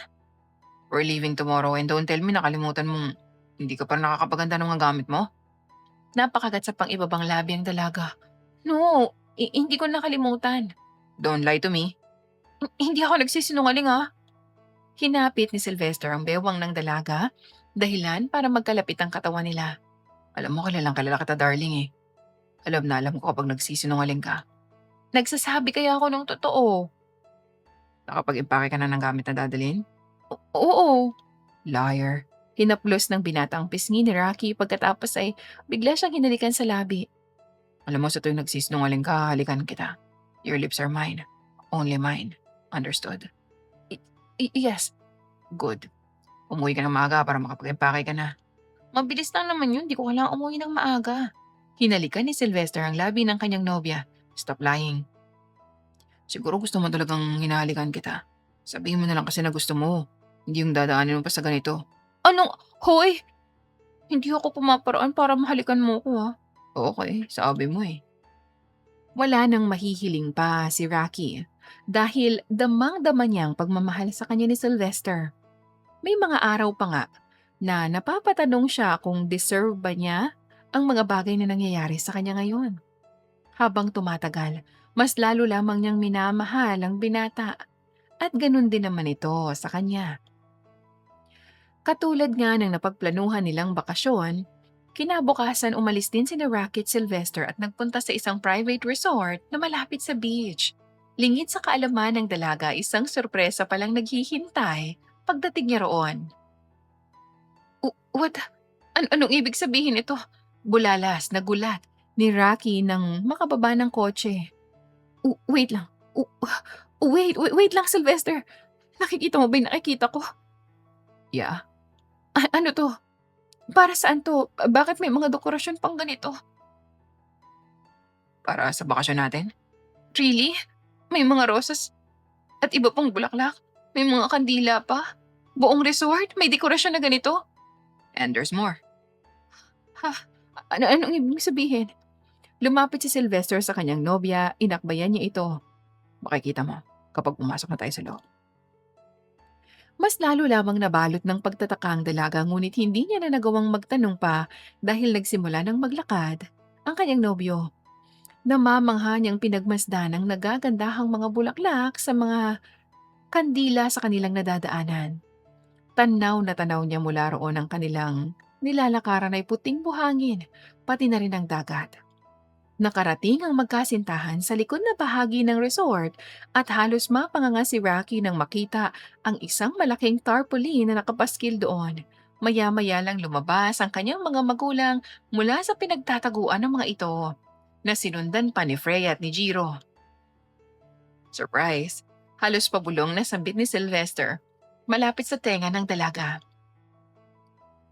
We're leaving tomorrow and don't tell me nakalimutan mong hindi ka pa nakakapaganda ng mga gamit mo? Napakagat sa pang-ibabang labi ang dalaga. No, hindi ko nakalimutan. Don't lie to me. Hindi ako nagsisinungaling, ah. Hinapit ni Sylvester ang bewang ng dalaga, dahilan para magkalapit ang katawan nila. Alam mo, kilalang kilala kita, darling, eh. Alam na alam ko kapag nagsisinungaling ka. Nagsasabi kaya ako ng totoo. Nakapag-impake ka na ng gamit na dadalhin? Oo. Liar. Hinaplos ng binata ang pisngi ni Rocky pagkatapos ay bigla siyang hinalikan sa labi. Alam mo, sa tuwing nagsisinungaling ka, halikan kita. Your lips are mine. Only mine. Understood? Yes. Good. Umuwi ka ng maaga para makapag-impake ka na. Mabilis lang naman yun, di ko kailangang umuwi ng maaga. Hinalikan ni Sylvester ang labi ng kanyang nobya. Stop lying. Siguro gusto mo talagang hinahalikan kita. Sabihin mo na lang kasi na gusto mo. Hindi yung dadaanin mo pa sa ganito. Anong, hoy! Hindi ako pumaparaan para mahalikan mo ko, ha? Okay, sabi mo eh. Wala nang mahihiling pa si Rocky dahil damang-dama niyang pagmamahal sa kanya ni Sylvester. May mga araw pa nga na napapatanong siya kung deserve ba niya ang mga bagay na nangyayari sa kanya ngayon. Habang tumatagal, mas lalo lamang niyang minamahal ang binata at ganun din naman ito sa kanya. Katulad nga ng napagplanuhan nilang bakasyon, kinabukasan umalis din sina Rocky at Sylvester at nagpunta sa isang private resort na malapit sa beach. Lingid sa kaalaman ng dalaga, isang sorpresa palang naghihintay pagdating niya roon. What? Anong ibig sabihin ito? Bulalas, nagulat ni Rocky nang makababa ng kotse. Wait lang. Wait lang, Sylvester. Nakikita mo ba yung nakikita ko? Yeah. Ano to? Para saan to? Bakit may mga dekorasyon pang ganito? Para sa bakasyon natin? Really? May mga rosas at iba pang bulaklak? May mga kandila pa? Buong resort? May dekorasyon na ganito? And there's more. Ha? Anong ibig sabihin? Lumapit si Sylvester sa kanyang nobya, inakbayan niya ito. Makikita mo kapag pumasok na tayo sa loob. Mas lalo lamang nabalot ng pagtataka ang dalaga ngunit hindi niya na nagawang magtanong pa dahil nagsimula ng maglakad ang kanyang nobyo. Namamangha niyang pinagmasdan ang nagagandahang mga bulaklak sa mga kandila sa kanilang nadadaanan. Tanaw na tanaw niya mula roon ang kanilang nilalakaran ay puting buhangin, pati na rin ang dagat. Nakarating ang magkasintahan sa likod na bahagi ng resort at halos mapanganga si Rocky nang makita ang isang malaking tarpaulin na nakapaskil doon. Maya-maya lang lumabas ang kanyang mga magulang mula sa pinagtataguan ng mga ito, na sinundan pa ni Freya at ni Jiro. Surprise! Halos pabulong na sambit ni Sylvester, malapit sa tenga ng dalaga.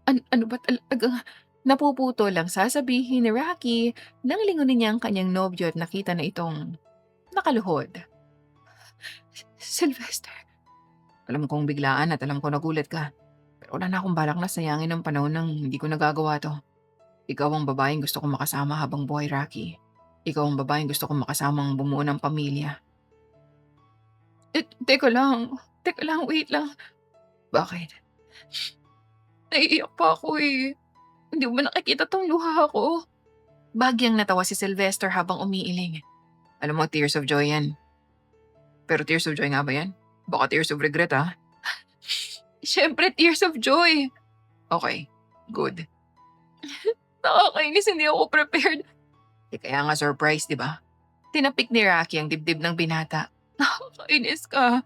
Ano ba talaga? Napuputo lang sasabihin ni Rocky nang lingunin niya ang kanyang nobyo at nakita na itong nakaluhod. Sylvester, alam kong biglaan at alam ko nagulat ka. Pero wala na akong balak na sayangin ang panahon nang hindi ko nagagawa to. Ikaw ang babaeng gusto kong makasama habang buhay, Rocky. Ikaw ang babaeng gusto kong makasamang bumuo ng pamilya. Teka lang. Teka lang, wait lang. Bakit? Naiiyak pa ako eh. Hindi mo ba nakikita tong luha ko? Bagyang natawa si Sylvester habang umiiling. Alam mo, tears of joy yan. Pero tears of joy nga ba yan? Baka tears of regret, ah. Siyempre, tears of joy. Okay, good. Nakakainis, hindi ako prepared. Kaya nga surprise, di ba? Tinapik ni Rocky ang dibdib ng binata. Nakakainis ka.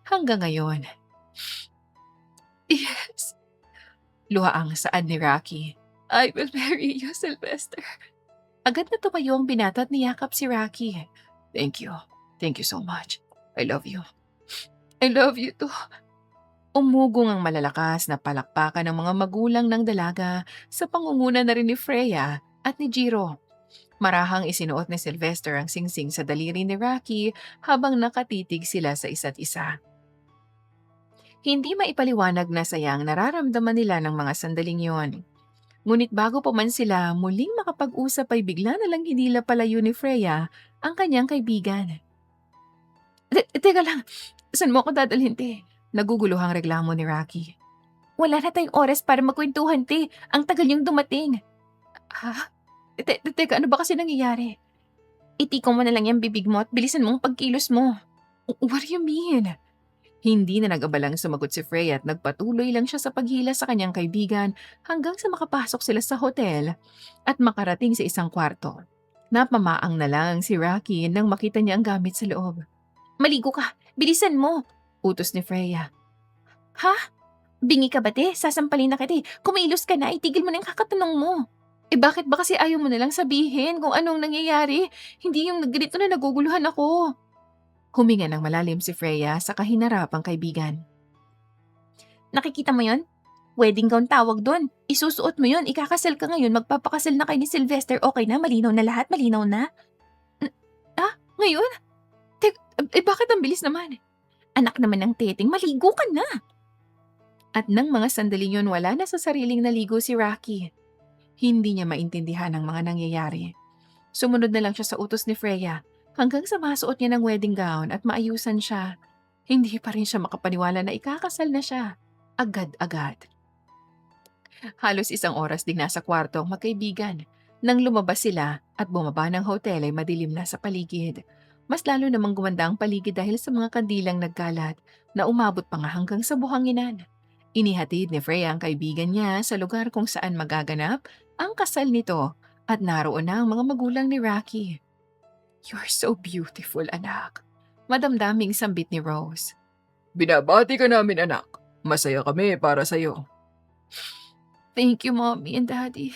Hanggang ngayon. Yes. Luha ang saad ni Rocky. I will marry you, Sylvester. Agad na tumayo ang binata at niyakap si Rocky. Thank you. Thank you so much. I love you. I love you too. Umugong ang malalakas na palakpakan ng mga magulang ng dalaga sa pangunguna na rin ni Freya at ni Jiro. Marahang isinuot ni Sylvester ang singsing sa daliri ni Rocky habang nakatitig sila sa isa't isa. Hindi maipaliwanag na sayang nararamdaman nila ng mga sandaling yon. Ngunit bago pa man sila muling makapag-usap ay bigla na lang hinila palayo ni Freya ang kanyang kaibigan. Teka lang, saan mo ako dadalhin, te? Naguguluhang reklamo ni Rocky. Wala na tayong oras para magkwentuhan, te. Ang tagal niyong dumating. Ha? Teka, ano ba kasi nangyayari? Itikong mo na lang yung bibig mo at bilisan mong pagkilos mo. What do you mean? Hindi na nag-abalang sumagot si Freya at nagpatuloy lang siya sa paghila sa kanyang kaibigan hanggang sa makapasok sila sa hotel at makarating sa isang kwarto. Napamaang na lang si Rocky nang makita niya ang gamit sa loob. Maligo ka! Bilisan mo! Utos ni Freya. Ha? Bingi ka ba, te? Sasampalin na kita. Kumilos ka na, itigil mo na yung kakatanong mo. Bakit ba kasi ayaw mo na lang sabihin kung anong nangyayari? Hindi yung ganito na naguguluhan ako. Huminga ng malalim si Freya sa kahinarapang kaibigan. Nakikita mo yon? Wedding gown tawag doon. Isusuot mo yon, ikakasal ka ngayon, magpapakasal na kayo ni Sylvester. Okay na? Malinaw na lahat? Malinaw na? Ngayon? Bakit ang bilis naman? Anak naman ng teteng, maligo ka na. At nang mga sandaling yun, wala na sa sariling naligo si Rocky. Hindi niya maintindihan ang mga nangyayari. Sumunod na lang siya sa utos ni Freya hanggang sa masuot niya ng wedding gown at maayusan siya. Hindi pa rin siya makapaniwala na ikakasal na siya. Agad-agad. Halos isang oras ding nasa kwarto ang magkaibigan. Nang lumabas sila at bumaba ng hotel ay madilim na sa paligid. Mas lalo namang gumanda ang paligid dahil sa mga kandilang nagkalat na umabot pa nga hanggang sa buhanginan. Inihatid ni Freya ang kaibigan niya sa lugar kung saan magaganap ang kasal nito at naroon na ang mga magulang ni Rocky. You're so beautiful, anak. Madamdaming sambit ni Rose. Binabati ka namin, anak. Masaya kami para sa'yo. Thank you, Mommy and Daddy.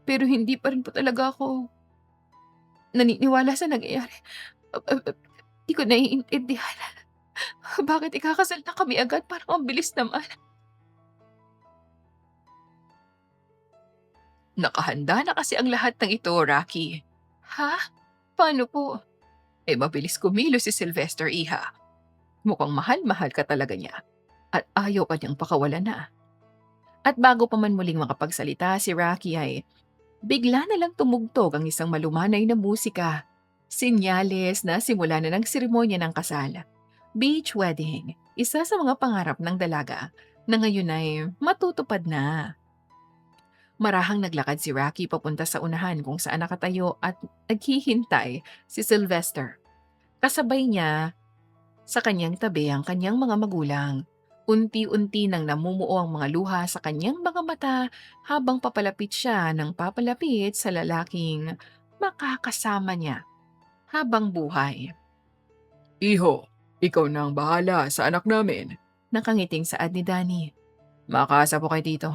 Pero hindi pa rin po talaga ako naniniwala sa nangyayari. Di ko naiintindihan. Bakit ikakasal na kami agad? Parang ang bilis naman. Nakahanda na kasi ang lahat ng ito, Rocky. Ha? Paano po? Mabilis kumilos si Sylvester, iha. Mukhang mahal-mahal ka talaga niya at ayaw ka niyang pakawalan na. At bago pa man muling makapagsalita si Rocky ay bigla na lang tumugtog ang isang malumanay na musika. Sinyales na simula na ng seremonya ng kasal. Beach wedding, isa sa mga pangarap ng dalaga na ngayon ay matutupad na. Marahang naglakad si Rocky papunta sa unahan kung saan nakatayo at naghihintay si Sylvester. Kasabay niya sa kanyang tabi ang kanyang mga magulang. Unti-unti nang namumuo ang mga luha sa kanyang mga mata habang papalapit siya ng papalapit sa lalaking makakasama niya habang buhay. Iho, ikaw na ang bahala sa anak namin. Nakangiting saad ni Danny. Makaasa po kay tito.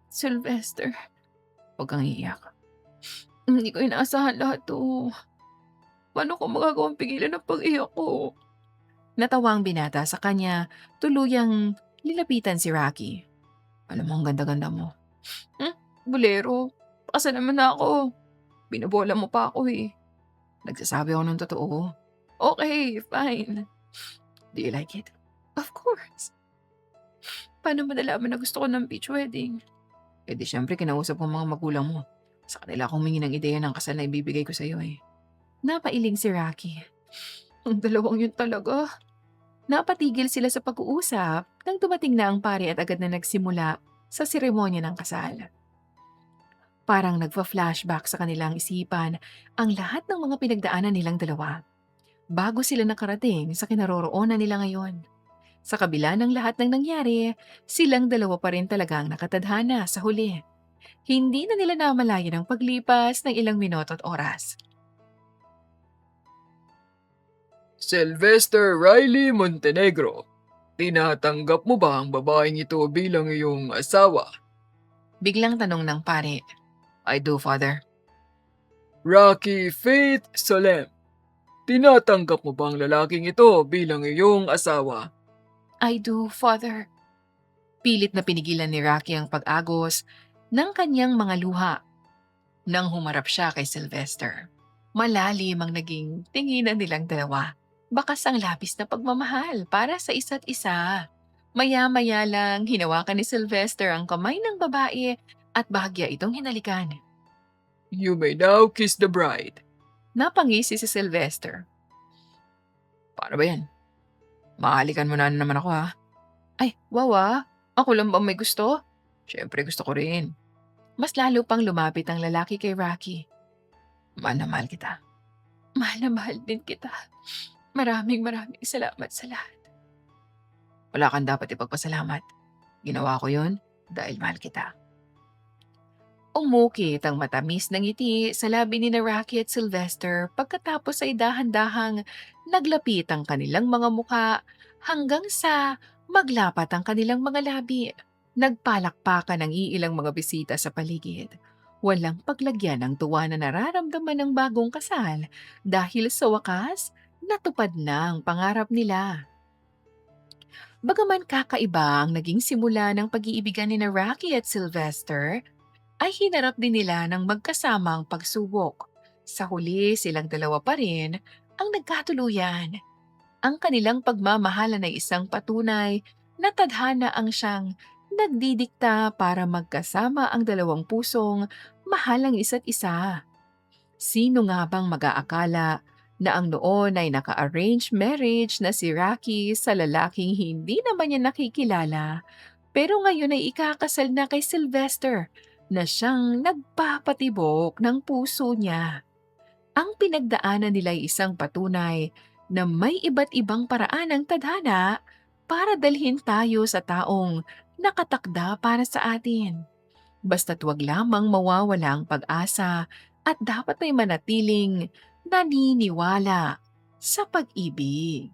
Sylvester, Huwag kang iiyak. hindi ko inaasahan lahat to. Paano ko magagawang pigilan ang pag-iyak ko? Natawa ang binata sa kanya, tuluyang nilapitan si Rocky. Alam mo, ang ganda-ganda mo. Bolero, pakasal naman na ako. Binabola mo pa ako eh. Nagsasabi ako ng totoo. Okay, fine. Do you like it? Of course. Paano mo nalaman na gusto ko ng beach wedding? Di syempre kinausap ko ang mga magulang mo. Sa kanila akong humingi ng ideya ng kasal na ibibigay ko sa'yo eh. Napailing si Rocky. Ang dalawang yun talaga. Napatigil sila sa pag-uusap nang dumating na ang pare at agad na nagsimula sa seremonya ng kasal. Parang nagfa-flashback sa kanilang isipan ang lahat ng mga pinagdaanan nilang dalawa bago sila nakarating sa kinaroroonan nila ngayon. Sa kabila ng lahat ng nangyari, silang dalawa pa rin talagang nakatadhana sa huli. Hindi na nila namalayan ang paglipas ng ilang minuto at oras. Sylvester Riley Montenegro, tinatanggap mo ba ang babaeng ito bilang iyong asawa? Biglang tanong ng pare. I do, Father. Rocky Faith Solem, tinatanggap mo ba ang lalaking ito bilang iyong asawa? I do, Father. Pilit na pinigilan ni Rocky ang pag-agos ng kanyang mga luha nang humarap siya kay Sylvester. Malalim ang naging tinginan nilang dalawa. Bakas ang labis na pagmamahal para sa isa't isa. Maya-maya lang hinawakan ni Sylvester ang kamay ng babae at bahagya itong hinalikan. You may now kiss the bride. Napangisi si Sylvester. Paano ba yan? Mahalikan mo na naman ako ha. Ay, wawa, ako lang ba may gusto? Siyempre gusto ko rin. Mas lalo pang lumapit ang lalaki kay Rocky. Mahal na mahal kita. Mahal na mahal din kita. Maraming salamat sa lahat. Wala kang dapat ipagpasalamat. Ginawa ko yun dahil mahal kita. Umukit ang matamis ng ngiti sa labi ni na Rocky at Sylvester pagkatapos ay dahan-dahang naglapit ang kanilang mga mukha hanggang sa maglapat ang kanilang mga labi. Nagpalakpakan ang iilang mga bisita sa paligid. Walang paglagyan ng tuwa na nararamdaman ng bagong kasal dahil sa wakas, natupad na ang pangarap nila. Bagaman kakaiba ang naging simula ng pag-iibigan ni na Rocky at Sylvester, ay hinarap din nila ng magkasamang pagsubok. Sa huli, silang dalawa pa rin ang nagkatuluyan. Ang kanilang pagmamahalan ay isang patunay na tadhana ang siyang nagdidikta para magkasama ang dalawang pusong mahal ang isa't isa. Sino nga bang mag-aakala na ang noon ay naka-arranged marriage na si Rocky sa lalaking hindi naman niya nakikilala, pero ngayon ay ikakasal na kay Sylvester na siyang nagpapatibok ng puso niya. Ang pinagdaanan nila ay isang patunay na may iba't ibang paraan ng tadhana para dalhin tayo sa taong nakatakda para sa atin. Basta't wag lamang mawawala ang pag-asa at dapat ay manatiling naniniwala sa pag-ibig.